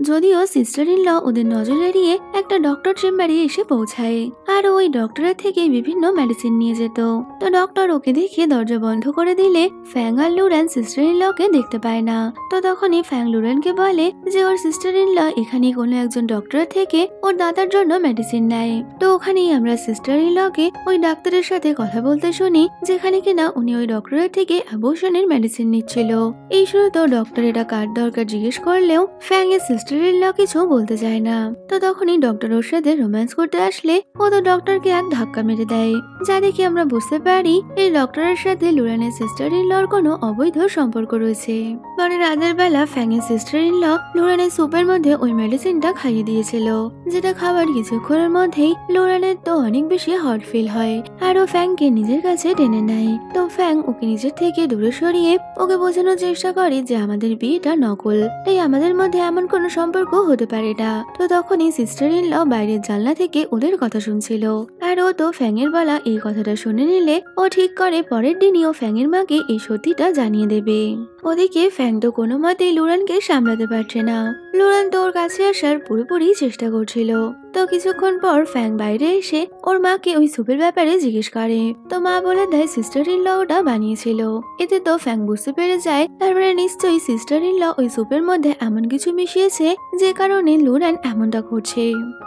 যদিও সিস্টার ইন ল ওদের নজর এড়িয়ে একটা ডক্টর চেম্বারে এসে পৌঁছায়। আর ওই ডক্টরের থেকে বিভিন্ন মেডিসিন নিয়ে যেত। তো ডক্টর ওকে দেখে দরজা বন্ধ করে দিলে ফ্যাং আর লোরান সিস্টার ইন লকে দেখতে পায় না। তো তখনই ফ্যাং লোরানকে বলে যে ওর সিস্টার ইন ল এখানে কোনো একজন ডক্টরের থেকে ওর দাদার জন্য মেডিসিন নেয়। তো ওখানেই আমরা সিস্টার ইন লকে ওই ডাক্তারের সাথে কথা বলতে শুনি, যেখানে কিনা উনি ওই ডক্টরের থেকে অ্যাবর্শনের মেডিসিন নিচ্ছিল। এই শুনে তো ডক্টর এটা কার দরকার জিজ্ঞেস করলেও ফ্যাং এর সিস্টার ইন ল কিছু বলতে চায় না। তো তখনই ডক্টর ওর সাথে রোম্যান্স করতে আসলে ও তো ডক্টরকে এক ধাক্কা মেরে দেয়, যা দেখে আমরা বুঝতে পারি এই ডক্টরের সাথে লোরানের সিস্টার ইন লর কোনো অবৈধ সম্পর্ক রয়েছে। পরে রাতের বেলা ফ্যাং এর সিস্টার ইন ল লোরানের স্যুপের মধ্যে ওই মেডিসিনটা খাইয়ে দিয়েছিল, যেটা খাবার কিছুক্ষণের মধ্যেই লোরানের তো অনেক বেশি হট ফিল হয় আর ও ফ্যাংকে নিজের কাছে টেনে নেয়। তো ফ্যাং ওকে নিজের থেকে দূরে সরিয়ে ওকে বোঝানোর চেষ্টা করে যে আমাদের বিয়েটা নকল, তাই আমাদের মধ্যে এমন কোনো সম্পর্ক হতে পারে না। তো তখনই সিস্টার ইন ল বাইরের জানলা থেকে ওদের কথা শুনছিল, আর ও তো ফ্যাংয়ের বলা এই কথাটা শুনে নিলে ও ঠিক করে পরের দিনই ও ফ্যাংয়ের মাকে এই সত্যিটা জানিয়ে দেবে। ওদিকে ফ্যাং তো কোনো মতেই লোরানকে সামলাতে পারছে না, লোরান তো ওর কাছে আসার পুরোপুরি চেষ্টা করছিল। তো কিছুক্ষণ পর ফ্যাং বাইরে এসে ওর মাকে ওই স্যুপের ব্যাপারে জিজ্ঞেস করে। তো মা বলে দেয় সিস্টার ইন ল ওটা বানিয়েছিল। এতে তো ফ্যাং বুঝতে পেরে যায় তারপরে নিশ্চয়ই সিস্টার ইন ল ওই স্যুপের মধ্যে এমন কিছু মিশিয়েছে যে কারণে লোরান এমনটা করছে।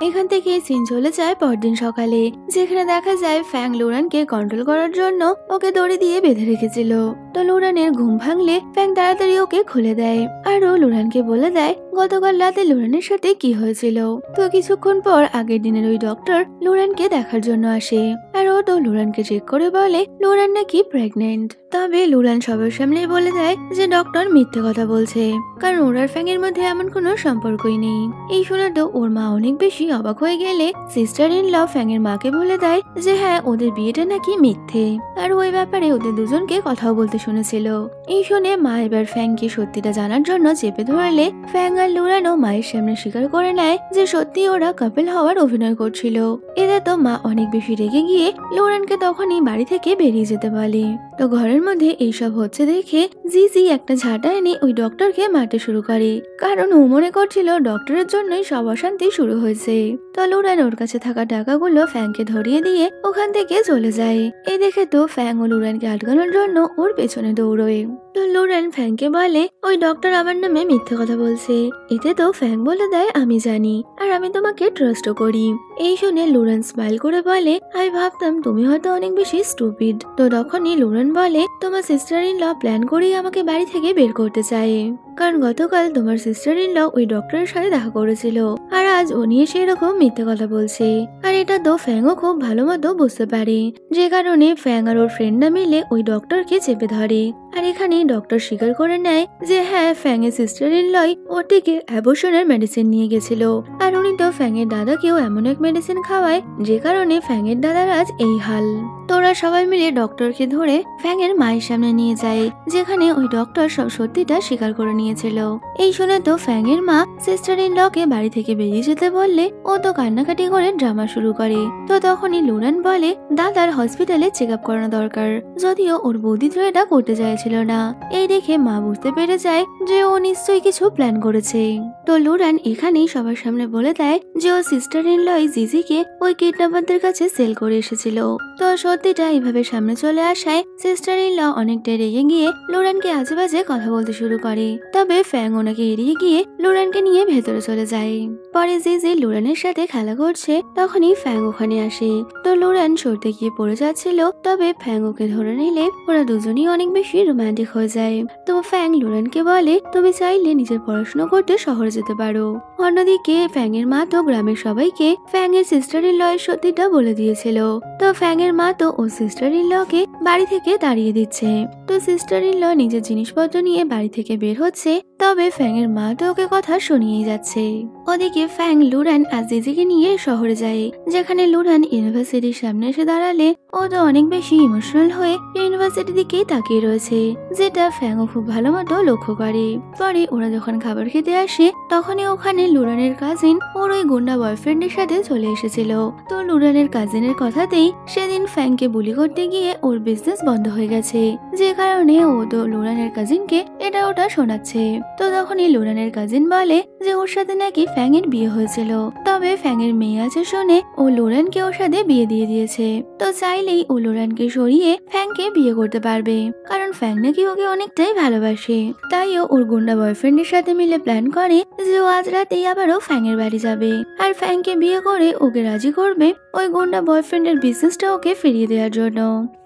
এখান থেকে সিন চলে যায় পরদিন সকালে, যেখানে দেখা যায় ফ্যাং লোরানকে কন্ট্রোল করার জন্য ওকে দড়ি দিয়ে বেঁধে রেখেছিল। তো লোরানের ঘুম ভাঙলে ফ্যাং তাড়াতাড়ি ওকে খুলে দেয়, আর ও লোরানকে বলে দেয় গতকাল রাতে লোরানের সাথে কি হয়েছিল। তো কিছুক্ষণ পর আগের দিনের ওই ডক্টর লোরানকে দেখার জন্য আসে, আর ও তো লোরানকে চেক করে বলে লোরান নাকি প্রেগনেন্ট। তবে লোরান সবার সামনে বলে দেয় যে ডক্টর মিথ্যে কথা বলছে, কারণ ওর আর ফ্যাংয়ের মধ্যে এমন কোনো সম্পর্কই নেই। এই শুনে তো ওর মা অনেক বেশি অবাক হয়ে গেলে সিস্টার ইন ল ফ্যাংয়ের মাকে বলে দেয় যে হ্যাঁ ওদের বিয়েটা নাকি মিথ্যে, আর ওই ব্যাপারে ওদের দুজনকে কথাও বলতে শুনেছিল। এই শুনে মা এবার ফ্যাংকে সত্যিটা জানার জন্য চেপে ধরলে ফ্যাং আর লোরানও মায়ের সামনে স্বীকার করে নেয় যে সত্যি ওরা কাপল হওয়ার অভিনয় করছিল। এতে তো মা অনেক বেশি রেগে গিয়ে লোরানকে তখনই বাড়ি থেকে বেরিয়ে যেতে বলে। তো ঘরের মধ্যে এইসব হচ্ছে দেখে জিজি একটা ঝাঁটা এনে ওই ডক্টরকে মারতে শুরু করে, কারণ ও মনে করছিল ডক্টরের জন্যই সব অশান্তি শুরু হয়েছে। তো লোরান ওর কাছে থাকা টাকাগুলো ফ্যাংকে ধরিয়ে দিয়ে ওখান থেকে চলে যায়। এই দেখে তো ফ্যাং ও লোরানকে আটকানোর জন্য ওর পেছনে দৌড়োয়। তো লোরান ফ্যাংকে বলে ওই ডক্টর আমার নামে মিথ্যে কথা বলছে। এতে তো ফ্যাং বলে দেয় আমি জানি, আর আমি তোমাকে ট্রাস্টও করি। এই শুনে লোরান স্মাইল করে বলে আমি ভাবতাম তুমি হয়তো অনেক বেশি স্টুপিড। তো তখনই লোরান বলে তোমার সিস্টার ইন ল প্ল্যান করেই আমাকে বাড়ি থেকে বের করতে চায়, কারণ গতকাল তোমার সিস্টার ইন ল ওই ডক্টরের সাথে দেখা করেছিল, আর আজ উনি এসে এরকম মিথ্যে কথা বলছে। আর এটা তো ফ্যাংও খুব ভালো মতো বুঝতে পারে, যে কারণে ফ্যাং আর ওর ফ্রেন্ডরা মিলে ওই ডক্টরকে চেপে ধরে। আর এখানে ডক্টর স্বীকার করে নেয় যে হ্যাঁ, ফ্যাং এর সিস্টার ইন লই ওর থেকে অ্যাবর্শনের মেডিসিন নিয়ে গেছিল, আর উনি তো ফ্যাং এর দাদাকেও এমন এক মেডিসিন খাওয়ায় যে কারণে ফ্যাং এর দাদার আজ এই হাল। তোরা সবাই মিলে ডক্টরকে ধরে ফ্যাং এর মায়ের সামনে নিয়ে যায়, যেখানে ওই ডক্টর সব সত্যিটা স্বীকার করে নিয়েছিল। এই শুনে তো ফ্যাং এর মা সিস্টার ইন লকে বাড়ি থেকে বেরিয়ে যেতে বললে ও তো কান্নাকাটি করে ড্রামা শুরু করে। তো তখনই লুরান বলে দাদার হসপিটালে চেক আপ করানো দরকার, যদিও ওর বৌদি তো এটা করতে চাইছিল না। এই দেখে মা বুঝতে পেরে যায় যে ও নিশ্চয়ই কিছু প্ল্যান করেছে। তো লুরান এখানেই সবার সামনে বলে দেয় যে ও সিস্টার ইন লই জিজিকে ওই কিডন্যাপারদের কাছে সেল করে এসেছিল। তো সত্যিটা এইভাবে সামনে চলে আসায় সিস্টার ইন ল অনেকটা রেগে গিয়ে লুরানকে আজে বাজে কথা বলতে শুরু করে। তবে ফ্যাং ওনাকে এড়িয়ে গিয়ে লুরানকে নিয়ে ভেতরে চলে যায়। পরে জিজি লুরানের সাথে খেলা করছে, তখনই ফ্যাং ওখানে আসে। তো লুরান সরতে গিয়ে পড়ে যাচ্ছিল, তবে ফ্যাং ওকে ধরে নিলে ওরা দুজনেই অনেক বেশি রোমান্টিক হয়ে যায়। তো ফ্যাং লুরানকে বলে তুমি চাইলে নিজের পড়াশোনা করতে শহরে যেতে পারো। অন্যদিকে ফ্যাং এর মা তো গ্রামের সবাইকে ফ্যাং এর সিস্টার ইন ল এর সত্যিটা বলে দিয়েছিল। তো ফ্যাং এর মা তো ও সিস্টার ইন লকে বাড়ি থেকে তাড়িয়ে দিচ্ছে। তো সিস্টার ইন ল নিজের জিনিসপত্র নিয়ে বাড়ি থেকে বের হচ্ছে, তবে ফ্যাং এর মা তো ওকে কথা শুনিয়ে যাচ্ছে। ওদিকে ফ্যাং লুরান আর জিজিকে নিয়ে শহরে যায়, যেখানে লুরান ইউনিভার্সিটির সামনে এসে দাঁড়ালে ও তো অনেক বেশি ইমোশনাল হয়ে ইউনিভার্সিটির দিকেই তাকিয়ে রয়েছে, যেটা ফ্যাংও খুব ভালো মতো লক্ষ্য করে। পরে ওরা যখন খাবার খেতে আসে, তখনই ওখানে লুরানের কাজিন ওর ওই গুন্ডা বয়ফ্রেন্ডের সাথে চলে এসেছিল। তো লুরানের কাজিনের কথাতেই সেদিন ফ্যাংকে বুলি করতে গিয়ে ওর বিজনেস বন্ধ হয়ে গেছে, যে কারণে ও তো লুরানের কাজিনকে এটা ওটা শোনাচ্ছে। তো তখনই লুরানের কাজিন বলে যে ওর সাথে নাকি ফ্যাং এর বিয়ে হয়েছিল, তবে ফ্যাং এর মেয়ে আছে শুনে ও লুরানকে ওর সাথে বিয়ে দিয়ে দিয়েছে। তো চাইলেই ও লুরানকে সরিয়ে ফ্যাংকে বিয়ে করতে পারবে, কারণ ফ্যাং নাকি ওকে অনেকটাই ভালোবাসে। তাই ও ওর গুন্ডা বয়ফ্রেন্ডের সাথে মিলে প্ল্যান করে যে ও আজ রাতেই আবারও ফ্যাং এর বাড়ি যাবে, আর ফ্যাংকে বিয়ে করে ওকে রাজি করবে ওই গুন্ডা বয়ফ্রেন্ডের বিজনেসটা ওকে ফিরিয়ে দেওয়ার জন্য।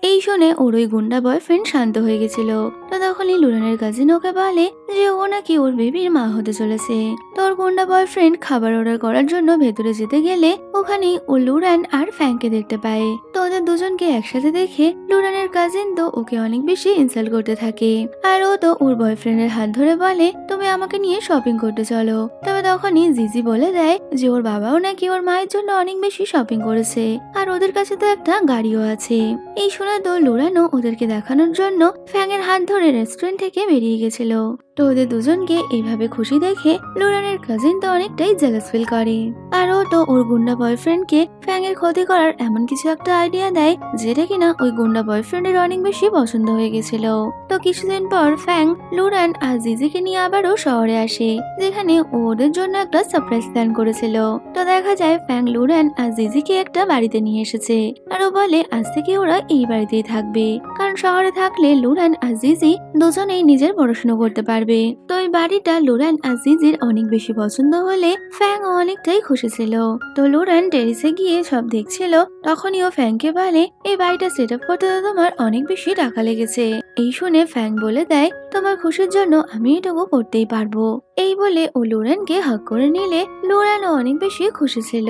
এই শুনে ওর ওই গুন্ডা বয়ফ্রেন্ড শান্ত হয়ে গেছিল। তো তখনই লুরানের কাজিন ওকে বলে যে ও নাকি ওর বেবির মা হতে চলেছে। তো ওর গুন্ডা বয়ফ্রেন্ড খাবার অর্ডার করার জন্য ভেতরে যেতে গেলে ওখানে ও লুরান আর ফ্যাংকে দেখতে পায়। তো ওদের দুজনকে একসাথে দেখে লুরানের কাজিন তো ওকে অনেক বেশি ইনসাল্ট করতে থাকে, আর ও তো ওর বয়ফ্রেন্ডের হাত ধরে বলে তুমি আমাকে নিয়ে শপিং করতে চলো। তবে তখনই জিজি বলে দেয় যে ওর বাবাও নাকি ওর মায়ের জন্য অনেক বেশি শপিং করেছে, আর ওদের কাছে তো একটা গাড়িও আছে। এই শুনে তো লুরানও ওদেরকে দেখানোর জন্য ফ্যাং এর হাত ধরে রেস্টুরেন্ট থেকে বেরিয়ে গেছিল। তো ওদের দুজনকে এইভাবে খুশি দেখে লুরানের কাজিন তো অনেকটাই জেলাস ফিল করে, আর ও তো ওর গুন্ডা বয়ফ্রেন্ডকে ফ্যাং এর ক্ষতি করার এমন কিছু একটা আইডিয়া দেয়, যেটা কিনা ওই গুন্ডা বয়ফ্রেন্ডের অনেক বেশি পছন্দ হয়ে গেছিল। তো কিছুদিন পর ফ্যাং লুরান আর জিজিকে নিয়ে আবারও শহরে আসে, যেখানে ও ওদের জন্য একটা সারপ্রাইজ প্ল্যান করেছিল। তো দেখা যায় ফ্যাং লুরান আর জিজিকে একটা বাড়িতে নিয়ে এসেছে, আর ও বলে আজ থেকে ওরা এই বাড়িতেই থাকবে, কারণ শহরে থাকলে লুরান আর জিজি দুজনেই নিজের পড়াশোনা করতে পারবে। তো এই বাড়িটা লুরান আর জিজির অনেক বেশি পছন্দ হলে ফ্যাং অনেকটাই খুশি ছিল। তো লুরান টেরিসে গিয়ে সব দেখছিল, তখনই ও ফ্যাংকে বলে এই বাড়িটা সেট আপ করতে তোমার অনেক বেশি টাকা লেগেছে। এই শুনে ফ্যাং বলে দেয় তোমার খুশির জন্য আমি এটুকু করতেই পারবো। এই বলে ও লুরানকে হাগ করে নিলে লুরানও অনেক বেশি খুশি ছিল।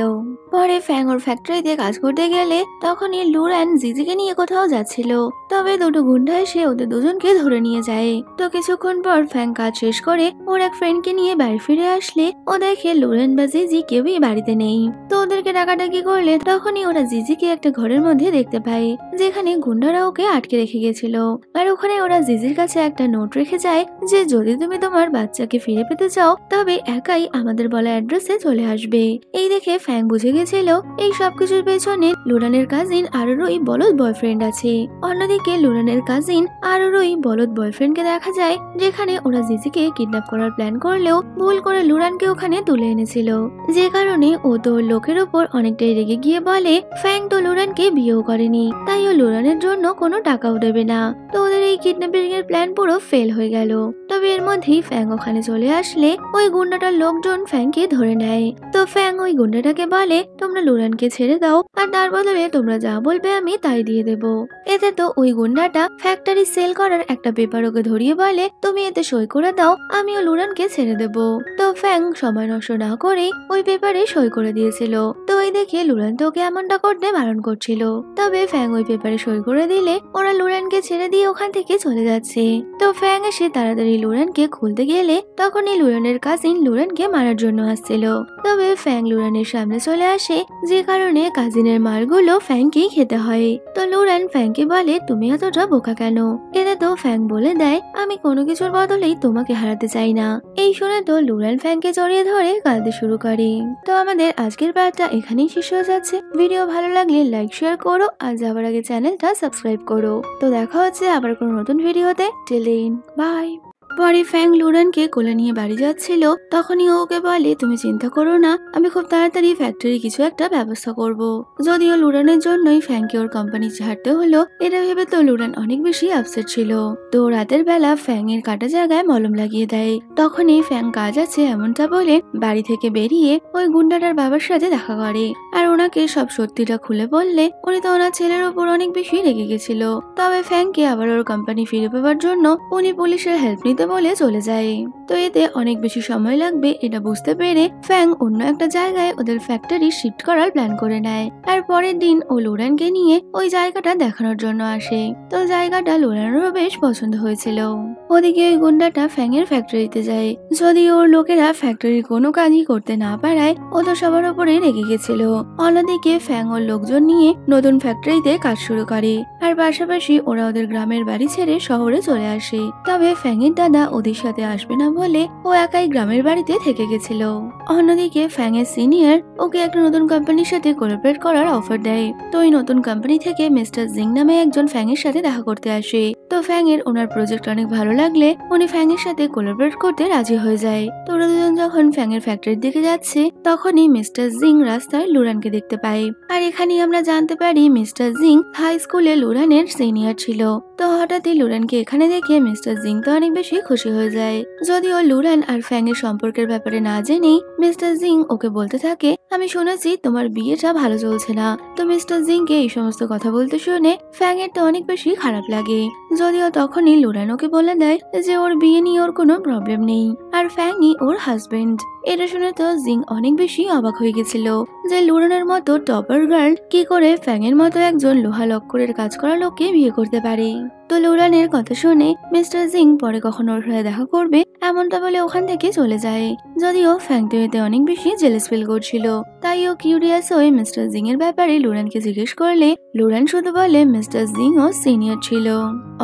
পরে ফ্যাং ওর ফ্যাক্টরিতে কাজ করতে গেলে তখনই লুরান জিজিকে নিয়ে কোথাও যাচ্ছিল, তবে দুটো গুন্ডা এসে ওদের দুজনকে ধরে নিয়ে যায়। তো কিছুক্ষণ পর ফ্যাং কাজ শেষ করে ওর এক ফ্রেন্ডকে নিয়ে বাড়ি ফিরে আসলে ও দেখে লুরান বা জিজি কেউই বাড়িতে নেই। তো ওদেরকে ডাকাডাকি করলে তখনই ওরা জিজিকে একটা ঘরের মধ্যে দেখতে পায়, যেখানে গুন্ডারা ওকে আটকে রেখে গেছিল। আর ওখানে ওরা জিজির কাছে একটা নোট রেখে যায় যে যদি তুমি তোমার বাচ্চাকে ফিরে পেতে চাও তবে একাই আমাদের বলা অ্যাড্রেসে চলে আসবে। এই দেখে ফ্যাং বুঝে গেছিল এই সবকিছুর পেছনে লুরানের কাজিন আরোরই বলদ বয়ফ্রেন্ড আছে। অন্যদিকে লুরানের কাজিন আরোরই বলদ বয়ফ্রেন্ডকে দেখা যায়, যেখানে ওরা জিজিকে কিডন্যাপ করার প্ল্যান করলেও ভুল করে লুরানকে ওখানে তুলে এনেছিল, যে কারণে ও তো লোকের উপর অনেকটাই রেগে গিয়ে বলে ফ্যাং তো লুরানকে বিয়েও করেনি, তাই ও লুরানের জন্য কোনো টাকাও দেবে না। তো ওদের এই কিডন্যাপিং এর প্ল্যান পুরো ফেল হয়ে গেল। তবে এর মধ্যেই ফ্যাং ওখানে চলে আসলে ওই গুন্ডাটার লোকজন ফ্যাংকে ধরে নেয়। তো ফ্যাং ওই গুন্ডাটাকে বলে তোমরা লুরানকে ছেড়ে দাও, আর তার বদলে তোমরা যা বলবে আমি তাই দিয়ে দেব। এতে তো ওই গুন্ডাটা ফ্যাক্টরি সেল করার একটা পেপার ওকে ধরিয়ে বলে তুমি এতে সই করে দাও, আমিও লুরানকে ছেড়ে দেব। তো ফ্যাং সময় নষ্ট না করে ওই পেপারে সই করে দিয়েছিল। তো ওই দেখে লুরান তো ওকে এমনটা করতে বারণ করছিল, তবে ফ্যাং ওই পেপারে সই করে দিলে ওরা লুরানকে ছেড়ে দিয়ে ওখান থেকে চলে যাচ্ছে। তো ফ্যাং এসে তাড়াতাড়ি লুরানকে খুলতে গেলে তখনই লুরানের কাজিন লুরানকে মারার জন্য আসছিল। তবে ফ্যাং লুরানের সামনে চলে আসে, যে কারণে কাজিনের মারগুলো ফ্যাংকেই খেতে হয়। তো লুরান ফ্যাংকে বলে তুমি এতটা বোকা কেন? এতে তো ফ্যাং বলে দেয় আমি কোনো কিছুর বদলেই তোমাকে হারাতে চাই না। এই শুনে তো লুরান ফ্যাংকে জড়িয়ে ধরে কাঁদতে শুরু করে। তো আমাদের আজকের পার্টটা এখানেই শেষ হয়ে যাচ্ছে। ভিডিও ভালো লাগলে লাইক শেয়ার করো, আর যাওয়ার আগে চ্যানেলটা সাবস্ক্রাইব করো। তো দেখা হচ্ছে আবার কোনো নতুন ভিডিওতে। Till then bye. পরে ফ্যাং লুরানকে কোলে নিয়ে বাড়ি যাচ্ছিল, তখনই ওকে বলে তুমি চিন্তা করো না, আমি খুব তাড়াতাড়ি ফ্যাক্টরি কিছু একটা ব্যবস্থা করব। যদিও লুরানের জন্যই ফ্যাংকে ওর কোম্পানি ছাড়তে হলো, এটা ভেবে তো লুরান অনেক বেশি আপসেট ছিল। তো রাতের বেলা ফ্যাং এর কাটা জায়গায় মলম লাগিয়ে দেয়। তখনই ফ্যাং কাজ আছে এমনটা বলে বাড়ি থেকে বেরিয়ে ওই গুন্ডাটার বাবার সাথে দেখা করে, আর ওনাকে সব সত্যিটা খুলে বললে উনি তো ওনার ছেলের উপর অনেক বেশি রেগে গেছিল। তবে ফ্যাংকে আবার ওর কোম্পানি ফিরে পাওয়ার জন্য উনি পুলিশের হেল্প নিতে বলে চলে যায়। তো এতে অনেক বেশি সময় লাগবে এটা বুঝতে পেরে ফ্যাং অন্য একটা জায়গায় ওদের ফ্যাক্টরি শিফট করার প্ল্যান করে নেয়। আর পরের দিন ও লুরানকে নিয়ে ওই জায়গাটা দেখানোর জন্য আসে। তো জায়গাটা লুরানেরও বেশ পছন্দ হয়েছিল। ওদিকে ওই গুন্ডাটা ফ্যাং এর ফ্যাক্টরিতে যায়, যদিও ওর লোকেরা ফ্যাক্টরির কোনো কাজই করতে না পারায় ও তো সবার উপরে রেগে গেছিল। অন্যদিকে ফ্যাং ওর লোকজন নিয়ে নতুন ফ্যাক্টরিতে কাজ শুরু করে, আর পাশাপাশি ওরা ওদের গ্রামের বাড়ি ছেড়ে শহরে চলে আসে। তবে ফ্যাং এর দাদা ওদের সাথে আসবে না বলে ও একাই গ্রামের বাড়িতে থেকে গেছিল। অন্যদিকে ফ্যাং এর সিনিয়র ওকে একটা নতুন কোম্পানির সাথে কোলাবরেট করার অফার দেয়। তো ওই নতুন কোম্পানি থেকে মিস্টার জিং নামে একজন ফ্যাং এর সাথে দেখা করতে আসে। তো ফ্যাং এর ওনার প্রজেক্ট অনেক ভালো লাগলে উনি ফ্যাং এর সাথে কোলাবরেট করতে রাজি হয়ে যায়। তো ওরা দুজন যখন ফ্যাং এর ফ্যাক্টরির দিকে যাচ্ছে তখনই মিস্টার জিং রাস্তায় লুরানকে দেখতে পায়। আর এখানেই আমরা জানতে পারি মিস্টার জিং হাই স্কুলে লুরানের সিনিয়র ছিল। তো হঠাৎই লুরানকে এখানে দেখে মিস্টার জিং তো অনেক বেশি খুশি হয়ে যায়। যদিও লুরান আর ফ্যাং এর সম্পর্কের ব্যাপারে না জেনেই মিস্টার জিং ওকে বলতে থাকে আমি শুনেছি তোমার বিয়েটা ভালো চলছে না। তো মিস্টার জিং কে এই সমস্ত কথা বলতে শুনে ফ্যাং এর তো অনেক বেশি খারাপ লাগে। যদিও তখনই লুরান ওকে বলে দেয় যে ওর বিয়ে নিয়ে ওর কোনো প্রবলেম নেই, আর ফ্যাংই ওর হাজবেন্ড। এটা শুনে তো জিং অনেক বেশি অবাক হয়ে গেছিল যে লুরানের মতো টপার গার্ল কি করে ফ্যাং এর মতো একজন লোহা লক্করের কাজ করা লোককে বিয়ে করতে পারে। তো লুরানের কথা শুনে মিস্টার জিং পরে কখন ওর সাথে দেখা করবে এমনটা বলে ওখান থেকে চলে যায়। যদিও ফ্যাং তো এতে অনেক বেশি জেলাস ফিল করছিল, তাই ও কিউরিয়াস হয়ে মিস্টার জিং এর ব্যাপারে লুরানকে জিজ্ঞেস করলে লুরান শুধু বলে মিস্টার জিং ও সিনিয়র ছিল।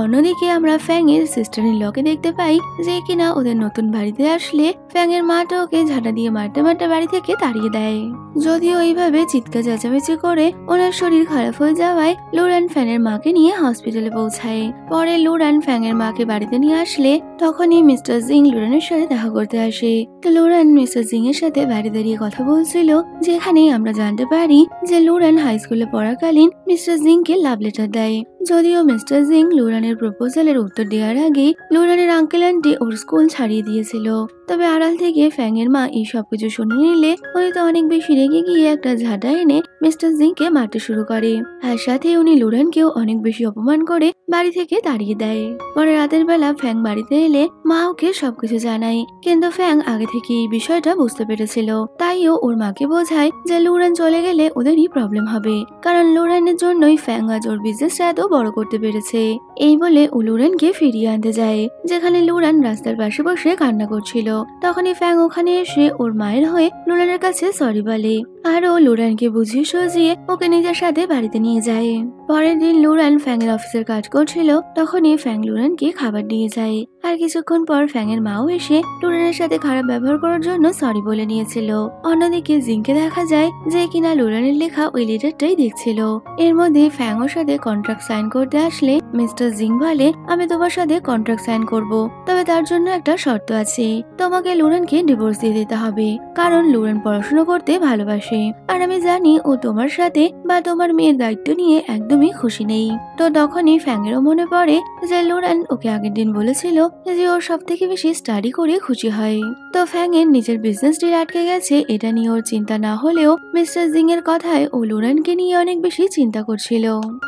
অন্যদিকে আমরা ফ্যাং এর সিস্টার ইন লকে দেখতে পাই, যে কিনা ওদের নতুন বাড়িতে আসলে ফ্যাং এর মাটা ওকে ঝাঁটা দিয়ে মারতে মারতে বাড়ি থেকে তাড়িয়ে দেয়। যদিও এইভাবে চিৎকার চেঁচামেচি করে ওনার শরীর খারাপ হয়ে যাওয়ায় লুরান ফ্যাং এর মাকে নিয়ে হসপিটালে পৌঁছায়। পরে লুরান ফ্যাং এর মাকে বাড়িতে নিয়ে আসলে তখনই মিস্টার জিং লুরানের সাথে দেখা করতে আসে। তো লুরান মিস্টার জিং এর সাথে বাইরে দাঁড়িয়ে কথা বলছিল, যেখানে আমরা জানতে পারি যে লুরান হাই স্কুলে পড়াকালীন মিস্টার জিং কে লাভ লেটার দেয়। যদিও মিস্টার জিং লুরানের প্রপোজালের উত্তর দেওয়ার আগে লুরানের আঙ্কেল আন্টি ওর স্কুল ছাড়িয়ে দিয়েছিল। তবে আড়াল থেকে ফ্যাং এর মা এই সবকিছু শুনে নিলে উনি তো অনেক বেশি রেগে গিয়ে একটা ঝাঁটা এনে মিস্টার জিং কে মারতে শুরু করে, আর সাথে উনি লুরানকেও অনেক বেশি অপমান করে বাড়ি থেকে তাড়িয়ে দেয়। পরে রাতের বেলা ফ্যাং বাড়িতে এলে মা ওকে সবকিছু জানায়, কিন্তু ফ্যাং আগে থেকে এই বিষয়টা বুঝতে পেরেছিল। তাইও ওর মাকে বোঝায় যে লুরান চলে গেলে ওদেরই প্রবলেম হবে, কারণ লুরানের জন্যই ফ্যাং আজ ওর বিজনেসটা এত বড় করতে পেরেছে। এই বলে ও লুরানকে ফিরিয়ে আনতে যায়, যেখানে লুরান রাস্তার পাশে বসে কান্না করছিল। তখনই ফ্যাং ওখানে এসে ওর মায়ের হয়ে লুরানের কাছে সরি বলে, আর ও লুরানকে বুঝিয়ে সুঝিয়ে ওকে নিজের সাথে বাড়িতে নিয়ে যায়। পরের দিন লুরান ফ্যাং এর অফিসের কাজ করছিল, তখনই ফ্যাং লুরানকে খাবার দিয়ে যায়। আর কিছুক্ষণ পর ফ্যাং এর মাও এসে লুরানের সাথে খারাপ ব্যবহার করার জন্য সরি বলে নিয়েছিল। অন্যদিকে জিংকে দেখা যায় যে কিনা লুরানের লেখা ওই লেটারটাই দেখছিল। এর মধ্যে ফ্যাং ওর সাথে কন্ট্রাক্ট সাইন করতে আসলে মিস্টার জিং বলে, আমি তোমার সাথে কন্ট্রাক্ট সাইন করব, তবে তার জন্য একটা শর্ত আছে। তোমাকে লুরেনকে ডিভোর্স দিয়ে দিতে হবে, কারণ লুরেন পড়াশোনা করতে ভালোবাসে আর আমি জানি ও তোমার সাথে বা তোমার মেয়ের দায়িত্ব নিয়ে একদমই খুশি নেই। তো তখনই ফ্যাংয়েরও মনে পড়ে যে লুরেন ওকে আগের দিন বলেছিল যে ওর সব থেকে বেশি স্টাডি করে খুশি হয়। তো ফ্যাংয়ের নিজের বিজনেস ডিল আটকে গেছে এটা নিয়ে ওর চিন্তা না হলেও মিস্টার জিং এর কথায় ও লুরেনকে নিয়ে অনেক বেশি চিন্তা করছিল।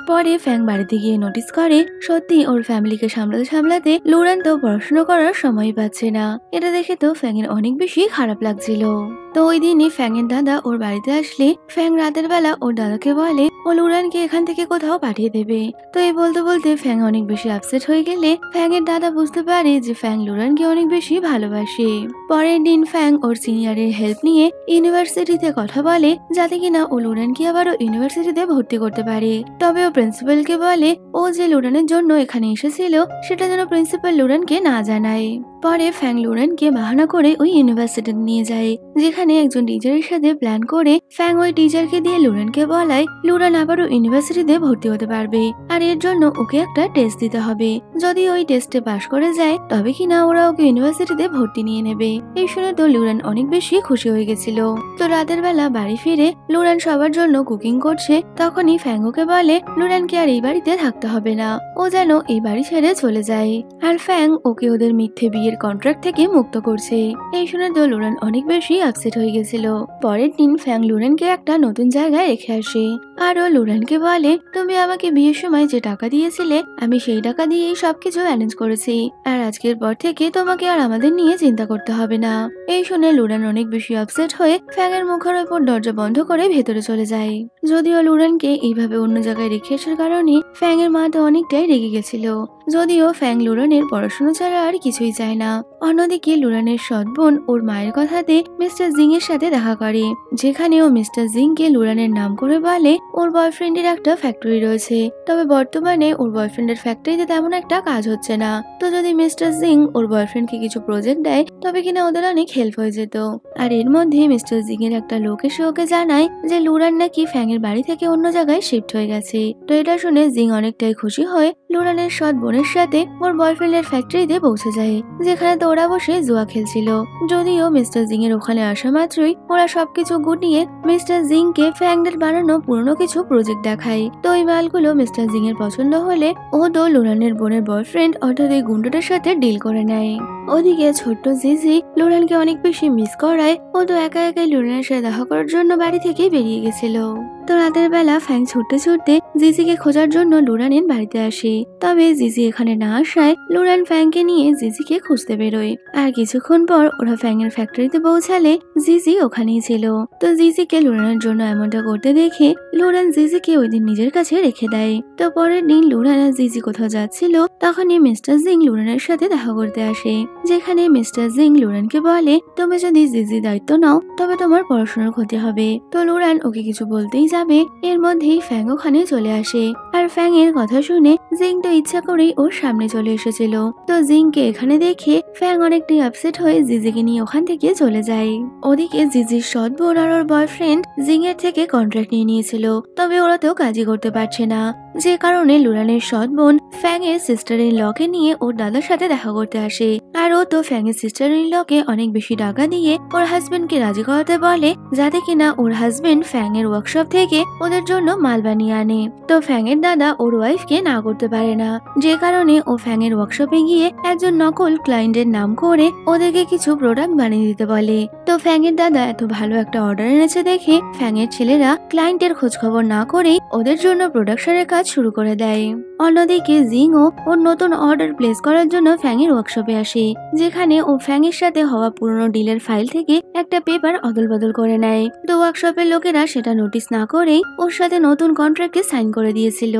পরে ফ্যাং বাড়িতে গিয়ে নোটিস করে সত্যি ওর ফ্যামিলিকে সামলাতে সামলাতে লুরেন তো পড়াশোনা করার সময় পাচ্ছে না। এটা দেখে তো ফ্যাংয়ের অনেক বেশি খারাপ লাগছিল। তো ওই দিনই ফ্যাংয়ের দাদা ওর বাড়িতে আসলে ফ্যাং রাতের বেলা ওর দাদাকে বলে ও লুরেনকে এখান থেকে কোথাও পাঠিয়ে দেবে। তো এই বলতে বলতে ফ্যাং অনেক বেশি আপসেট হয়ে গেলে ফ্যাংয়ের দাদা বুঝতে পারে যে ফ্যাং লুরেনকে অনেক বেশি ভালোবাসে। পরের দিন ফ্যাং ওর সিনিয়রের হেল্প নিয়ে ইউনিভার্সিটিতে কথা বলে যাতে কিনা ও লুরেনকে আবারও ইউনিভার্সিটিতে ভর্তি করতে পারে। তবে ও প্রিন্সিপালকে বলে ও যে লুরেনের জন্য এখানে এসেছিল সেটা যেন প্রিন্সিপাল লুরেনকে না জানায়। পরে ফ্যাং লুরেনকে বাহানা করে ওই ইউনিভার্সিটিতে নিয়ে যায়, যেখানে একজন টিচারের সাথে প্ল্যান করে ফ্যাং ওই টিচারকে দিয়ে লুরেনকে বলায় লুরেন আবারও ইউনিভার্সিটিতে ভর্তি হতে পারবে আর এর জন্য ওকে একটা টেস্ট দিতে হবে। যদি ওই টেস্টে পাশ করে যায় তবে কিনা ওরা ওকে ইউনিভার্সিটিতে ভর্তি নিয়ে নেবে। এই শুনে তো লুরেন অনেক বেশি খুশি হয়ে গেছিল। তো রাতের বেলা বাড়ি ফিরে লুরেন সবার জন্য কুকিং করছে, তখনই ফ্যাং ওকে বলে লুরেনকে আর এই বাড়িতে থাকতে হবে না, ও যেন এই বাড়ি ছেড়ে চলে যায়। আর ফ্যাং ওকে ওদের মিথ্যে বিয়ের কন্ট্রাক্ট থেকে মুক্ত করছে। এই শুনে তো লুরেন অনেক বেশি আপসেট হয়ে গেছিল। পরের দিন ফ্যাং লুরেনকে একটা নতুন জায়গায় রেখে আসে আর ও লুরেনকে বলে তুমি আমাকে বিয়ের সময় যে টাকা দিয়েছিলে আমি সেই টাকা দিয়েই সবকিছু অ্যারেঞ্জ করেছি, আর আজকের পর থেকে তোমাকে আর আমাদের নিয়ে চিন্তা করতে হবে না। এই শুনে লুরেন অনেক বেশি আপসেট হয়ে ফ্যাং এর মুখের উপর দরজা বন্ধ করে ভেতরে চলে যায়। যদিও লুরেনকে এইভাবে অন্য জায়গায় রেখে আসার কারণে ফ্যাং এর মা তো অনেকটাই রেগে গেছিল। যদিও ফ্যাং লুরেনের পড়াশোনা ছাড়া আর কিছুই চায় না। অন্যদিকে লুরেনের সৎ বোন ওর মায়ের কথাতে মিস্টার জিং এর সাথে দেখা করে, যেখানে ও মিস্টার জিং কে লুরেনের নাম করে বলে ওর বয়ফ্রেন্ডের একটা ফ্যাক্টরি রয়েছে, তবে বর্তমানে ওর বয়ফ্রেন্ডের ফ্যাক্টরিতে তেমন একটা কাজ হচ্ছে না। তো যদি মিস্টার জিং ওর বয়ফ্রেন্ডকে কিছু প্রজেক্ট দেয় তবে কিনা ওদের অনেক হেল্প হয়ে যেত। আর এর মধ্যে মিস্টার জিং এর একটা লোক এসে ওকে জানায় যে লুরেন নাকি ফ্যাং এর বাড়ি থেকে অন্য জায়গায় শিফট হয়ে গেছে। তো এটা শুনে জিং অনেকটাই খুশি হয়ে লুরেনের সৎ বোনের সাথে ওর বয়ফ্রেন্ডের ফ্যাক্টরিতে পৌঁছে যায়, যেখানে তো ওরা বসে জুয়া খেলছিল। যদিও মিস্টার জিং এর ওখানে আসা মাত্রই ওরা সবকিছু গুটিয়ে মিস্টার জিং কে ফ্যাংদের বানানো পুরনো কিছু প্রজেক্ট দেখায়। তো ওই মালগুলো মিস্টার জিং এর পছন্দ হলে ও তো লুরেনের বোনের বয়ফ্রেন্ড অর্থাৎ এই গুন্ডটার সাথে ডিল করে নেয়। ওদিকে ছোট্ট জিজি লুরেনকে অনেক বেশি মিস করায় ও তো একা একাই লুরেনের সাথে দেখা করার জন্য বাড়ি থেকে বেরিয়ে গেছিল। তো রাতের বেলা ফ্যাং ছুটতে ছুটতে জিজিকে খোঁজার জন্য লুরেনের বাড়িতে আসে, তবে জিজি এখানে না আসায় লুরেন ফ্যাংকে নিয়ে জিজিকে খুঁজতে বেরোয়। আর কিছুক্ষণ পর ওরা ফ্যাং এর ফ্যাক্টরিতে পৌঁছালে জিজি ওখানেই ছিল। তো জিজিকে লুরেনের জন্য এমনটা করতে দেখে লুরেন জিজিকে ওই দিন নিজের কাছে রেখে দেয়। তো পরের দিন লুরেন আর জিজি কোথাও যাচ্ছিল, তখনই মিস্টার জিং লুরেনের সাথে দেখা করতে আসে, যেখানে মিস্টার জিং লুরেনকে বলে তুমি যদি জিজি দায়িত্ব নাও তবে তোমার পড়াশোনার ক্ষতি হবে। তো লুরেন ওকে কিছু বলতেই যাবে, এর মধ্যেই ফ্যাং ওখানে চলে আসে। আর ফ্যাং এর কথা শুনে জিং তো ইচ্ছা করেই ওর সামনে চলে এসেছিল। তো জিংকে এখানে দেখে ফ্যাং অনেকটাই আপসেট হয়ে জিজিকে নিয়ে ওখান থেকে চলে যায়। ওদিকে জিজির সৎ বোন আর ওর বয়ফ্রেন্ড জিং এর থেকে কন্ট্রাক্ট নিয়ে নিয়েছিল, তবে ওরা তো কাজই করতে পারছে না, যে কারণে লুরেনের সৎ বোন ফ্যাং এর সিস্টার ইন লকে নিয়ে ওর দাদার সাথে দেখা করতে আসে। আর ও তো ফ্যাং এর সিস্টার ইন লকে অনেক বেশি টাকা দিয়ে ওর হাজবেন্ডকে রাজি করাতে বলে যাতে কিনা ওর হাজবেন্ড ফ্যাং এর ওয়ার্কশপ থেকে ওদের জন্য মাল বানিয়ে আনে। তো ফ্যাং এর দাদা ওর ওয়াইফকে না করতে পারে না, যে কারণে ও ফ্যাং এর ওয়ার্কশপে গিয়ে একজন নকল ক্লায়েন্টের নাম করে ওদেরকে কিছু প্রোডাক্ট বানিয়ে দিতে বলে। তো ফ্যাং এর দাদা এত ভালো একটা অর্ডার এনেছে দেখে ফ্যাং এর ছেলেরা ক্লায়েন্টের খোঁজ খবর না করেই ওদের জন্য প্রোডাকশনের কাজ শুরু করে দেয়। অন্যদিকে জিং ও ওর নতুন অর্ডার প্লেস করার জন্য ফ্যাং এর ওয়ার্কশপে আসে, যেখানে ও ফ্যাং এর সাথে হওয়া পুরনো ডিলের ফাইল থেকে একটা পেপার অদল বদল করে নেয়। তো ওয়ার্কশপের লোকেরা সেটা নোটিস না করেই ওর সাথে নতুন কন্ট্রাক্টে সাইন করে দিয়েছিল।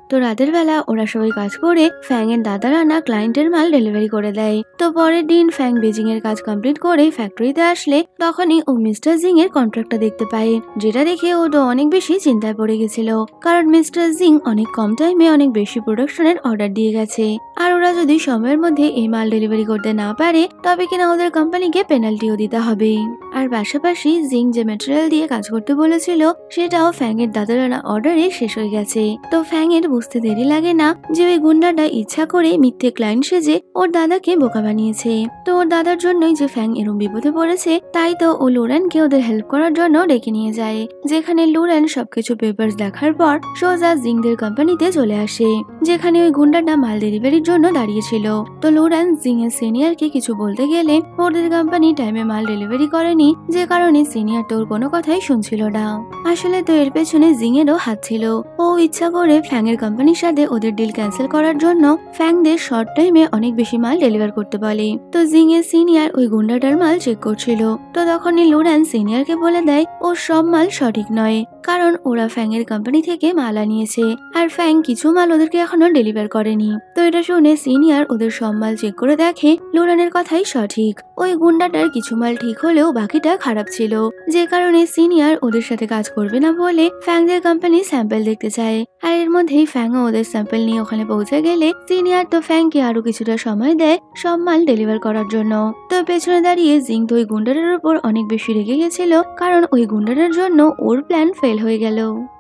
তো রাতের বেলা ওরা সবাই কাজ করে ফ্যাং এর দাদারা না ক্লায়েন্টের মাল ডেলিভারি করে দেয়। তো পরের দিন ফ্যাং বেজিং এর কাজ কমপ্লিট করে ফ্যাক্টরিতে আসলে তখনই ও মিস্টার জিং এর কন্ট্রাক্টটা দেখতে পায়, যেটা দেখে ও তো অনেক বেশি চিন্তায় পড়ে গেছিল, কারণ মিস্টার জিং অনেক কম টাইমে অনেক বেশি প্রোডাকশনের অর্ডার দিয়ে গেছে। আর ওরা যদি সময়ের মধ্যে এই মাল ডেলিভারি করতে না পারে তবে কিনা ওদের কোম্পানিকে পেনাল্টিও দিতে হবে। আর পাশাপাশি জিং যে ম্যাটেরিয়াল দিয়ে কাজ করতে বলেছিল সেটাও ফ্যাং এর দাদার অর্ডারে শেষ হয়ে গেছে। তো ফ্যাং এর বুঝতে দেরি লাগে না যে ওই গুন্ডাটা ইচ্ছা করে মিথ্যে ক্লায়েন্ট সেজে ওর দাদাকে বোকা বানিয়েছে। তো ওর দাদার জন্যই যে ফ্যাং এরম বিপদে পড়েছে, তাই তো ও লুরানকে ওদের হেল্প করার জন্য ডেকে নিয়ে যায়, যেখানে লুরান সবকিছু পেপারস দেখার পর সোজা জিংদের কোম্পানিতে চলে আসে, যেখানে ওই গুন্ডাটা মাল ডেলিভারির জন্য দাঁড়িয়েছিল। তো লুরান জিং এর সিনিয়রকে কিছু বলতে গেলে ওদের কোম্পানি টাইমে মাল ডেলিভারি করেনি, যে কারণে সিনিয়র তোর কোনো কথাই শুনছিল না। আসলে তো এর পেছনে জিং এরও হাত ছিল। ও ইচ্ছা করে ফ্যাং এর কোম্পানির সাথে ওদের ডিল ক্যান্সেল করার জন্য ফ্যাংদের শর্ট টাইমে অনেক বেশি মাল ডেলিভার করতে বলে। তো জিং এর সিনিয়র ওই গুন্ডাটার মাল চেক করছিল। তো তখনই লুরান সিনিয়রকে বলে দেয় ওর সব মাল সঠিক নয়, কারণ ওরা ফ্যাং এর কোম্পানি থেকে মাল আনিয়েছে আর ফ্যাং কিছু মাল ওদেরকে এখনো ডেলিভার করেনি। তো এটা শুনে সিনিয়র ওদের সব মাল চেক করে দেখে লুরানের কথাই সঠিক, ওই গুন্ডাটার কিছু মাল ঠিক হলেও বাকিটা খারাপ ছিল, যে কারণে সিনিয়র ওদের সাথে কাজ করবে না বলে ফ্যাংদের কোম্পানি স্যাম্পল দেখতে চায়। আর এর মধ্যেই ফ্যাংও ওদের স্যাম্পল নিয়ে ওখানে পৌঁছে গেলে সিনিয়র তো ফ্যাংকে আরো কিছুটা সময় দেয় সব মাল ডেলিভার করার জন্য। তো পেছনে দাঁড়িয়ে জিং তো ওই গুন্ডাটার উপর অনেক বেশি রেগে গেছিল, কারণ ওই গুন্ডাটার জন্য ওর প্ল্যান ফেল হয়ে গেল।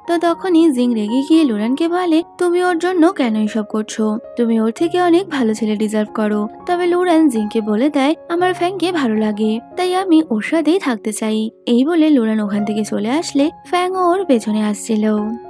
তো তখনই জিং রেগে গিয়ে লুরানকে বলে তুমি ওর জন্য কেন এসব করছো, তুমি ওর থেকে অনেক ভালো ছেলে ডিজার্ভ করো। তবে লুরান জিংকে বলে দেয় আমার ফ্যাংকে ভালো লাগে, তাই আমি ওর সাথেই থাকতে চাই। এই বলে লুরান ওখান থেকে চলে আসলে ফ্যাং ওর পেছনে আসছিল।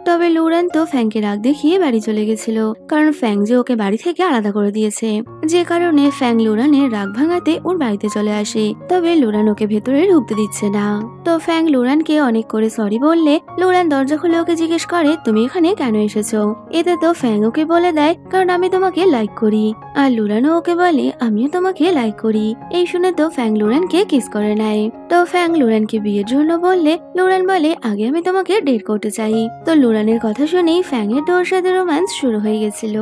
তবে লুরান তো ফ্যাংকে রাগ দেখিয়ে বাড়ি চলে গেছিল, কারণ ফ্যাং যে ওকে বাড়ি থেকে আলাদা করে দিয়েছে, যে কারণে ফ্যাং লুরানের রাগ ভাঙাতে ওর বাড়িতে চলে আসে। তবে লুরান ওকে ভেতরে ঢুকতে দিচ্ছে না। তো ফ্যাং লুরানকে অনেক করে সরি বললে লুরান দরজা খুলে ওকে জিজ্ঞেস করে তুমি এখানে কেন এসেছো। এতে তো ফ্যাং ওকে বলে দেয় কারণ আমি তোমাকে লাইক করি, আর লুরানও ওকে বলে আমিও তোমাকে লাইক করি। এই শুনে তো ফ্যাং লুরানকে কিস করে নেয়। তো ফ্যাং লুরানকে বিয়ের জন্য বললে লুরান বলে আগে আমি তোমাকে ডেট করতে চাই। তো লুরানের কথা শুনেই ফ্যাং এর তো ওর সাথে রোম্যান্স শুরু হয়ে গেছিল।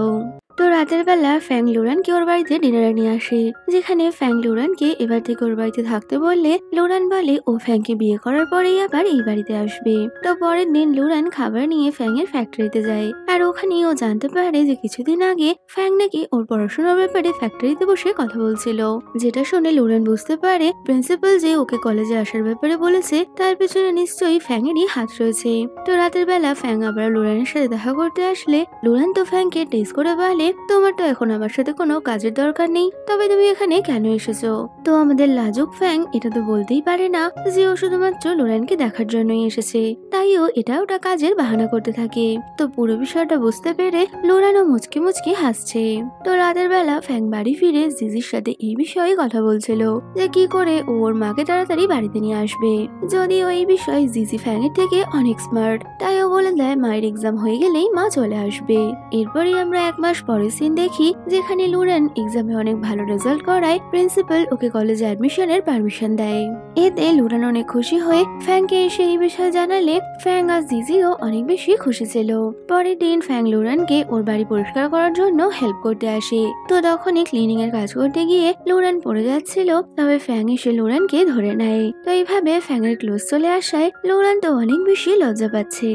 তো রাতের বেলা ফ্যাং লুরানকে ওর বাড়িতে ডিনারে নিয়ে আসে, যেখানে ফ্যাং লুরানকে এবার থেকে ওর বাড়িতে থাকতে বললে লুরান বলে ও ফ্যাংকে বিয়ে করার পরেই আবার এই বাড়িতে আসবে। তো পরের দিন লুরান খাবার নিয়ে ফ্যাং এর ফ্যাক্টরিতে যায়, আর ওখানে ও জানতে পারে যে কিছুদিন আগে ফ্যাং নাকি ওর পড়াশোনার ব্যাপারে ফ্যাক্টরিতে বসে কথা বলছিল, যেটা শুনে লুরান বুঝতে পারে প্রিন্সিপাল যে ওকে কলেজে আসার ব্যাপারে বলেছে তার পেছনে নিশ্চয়ই ফ্যাং এরই হাত রয়েছে। তো রাতের বেলা ফ্যাং আবার লুরানের সাথে দেখা করতে আসলে লুরান তো ফ্যাংকে টেস্ট করে বলে তোমার তো এখন আমার সাথে কোনো কাজের দরকার নেই, তবে তুমি এখানে কেন এসেছো। তো আমাদের লাজুক ফ্যাং এটা তো বলতেই পারে না যে ও শুধুমাত্র লুরানকে দেখার জন্যই এসেছে, তাই ও এটা ওটা কাজের বাহানা করতে থাকে। তো পুরো বিষয়টা বুঝতে পেরে লুরানও মুচকি মুচকি হাসছে। তো রাতের বেলা ফ্যাং বাড়ি ফিরে জিজির সাথে এই বিষয়ে কথা বলছিল যে কি করে ওর মাকে তাড়াতাড়ি বাড়িতে নিয়ে আসবে, যদিও এই বিষয়ে জিজি ফ্যাং এর থেকে অনেক স্মার্ট, তাই ও বলে দেয় মায়ের এক্সাম হয়ে গেলেই মা চলে আসবে। এরপরই আমরা 1 মাস পরে সিন দেখি, যেখানে লুরান এক্সামে অনেক ভালো রেজাল্ট করায় প্রিন্সিপাল ওকে কলেজে অ্যাডমিশনের পারমিশন দেয়। এতে লুরান অনেক খুশি হয়ে ফ্যাংকে এসে এই বিষয়ে জানালে ফ্যাং আর জিজিও অনেক বেশি খুশি ছিল। পরের দিন ফ্যাং লুরানকে ওর বাড়ি পরিষ্কার করার জন্য হেল্প করতে আসে। তো তখনই ক্লিনিং এর কাজ করতে গিয়ে লুরান পড়ে যাচ্ছিল, তবে ফ্যাং এসে লুরানকে ধরে নেয়। তো এইভাবে ফ্যাং এর ক্লোজ চলে আসায় লুরান তো অনেক বেশি লজ্জা পাচ্ছে।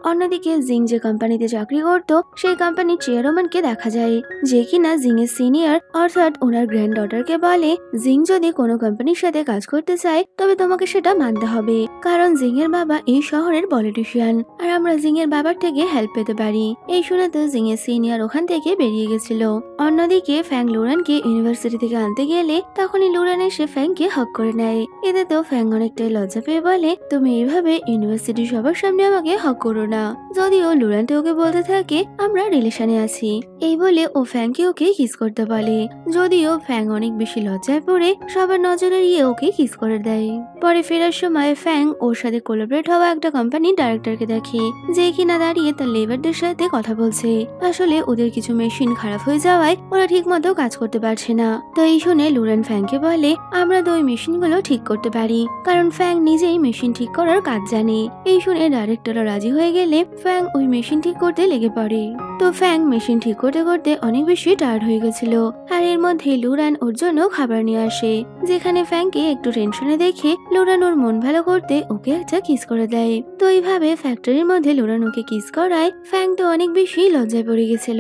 অন্যদিকে জিং যে কোম্পানিতে চাকরি করতো সেই কোম্পানির চেয়ারম্যানকে দেখা যায়, যে কিনা জিং এর সিনিয়র অর্থাৎ ওনার গ্র্যান্ড ডটারকে বলে জিং যদি কোনো কোম্পানির সাথে কাজ করতে চায় তবে তোমাকে সেটা মানতে হবে, কারণ জিং এর বাবা এই শহরের পলিটিশিয়ান আর আমরা জিং এর বাবার থেকে হেল্প পেতে পারি। এই শুনে তো জিং এর সিনিয়র ওখান থেকে বেরিয়ে গেছিল। অন্যদিকে ফ্যাং লুরানকে ইউনিভার্সিটি থেকে আনতে গেলে তখনই লুরান এসে ফ্যাংকে হক করে নেয়। এতে তো ফ্যাং অনেকটাই লজ্জা পেয়ে বলে তুমি এইভাবে ইউনিভার্সিটি সবার সামনে আমাকে হক করো না, যদিও লুরান তো ওকে বলতে থাকে আমরা রিলেশনে আছি। এই বলে ও ফ্যাংকে ওকে কিস করতে বলে, যদিও ফ্যাং অনেক বেশি লজ্জায় পড়ে সবার নজরে এড়িয়ে ওকে কিস করে দেয়। পরে ফেরার সময় ফ্যাং ওর সাথে কোলাবরেট হওয়া একটা কোম্পানির ডাইরেক্টরকে দেখে, যে কিনা দাঁড়িয়ে তার লেবারদের সাথে কথা বলছে। আসলে ওদের কিছু মেশিন খারাপ হয়ে যাওয়ায় ওরা ঠিক মতো কাজ করতে পারছে না। তো এই শুনে লুরান ফ্যাংকে বলে আমরা তো ওই মেশিনগুলো ঠিক করতে পারি, কারণ ফ্যাং নিজেই মেশিন ঠিক করার কাজ জানে। এই শুনে ডাইরেক্টররা রাজি হয়ে গেলে ফ্যাং ওই মেশিন ঠিক করতে লেগে পড়ে। তো ফ্যাং মেশিন ঠিক করতে করতে অনেক বেশি টায়ার্ড হয়ে গেছিল। আর এর মধ্যে লুরান ওর জন্য খাবার নিয়ে আসে, যেখানে ফ্যাংকে একটু টেনশনে দেখে লুরান ওর মন ভালো করতে ওকে একটা কিস করে দেয়। তো এইভাবে ফ্যাক্টরির মধ্যে লুরান ওকে কিস করায় ফ্যাং তো অনেক বেশি লজ্জায় পড়ে গেছিল।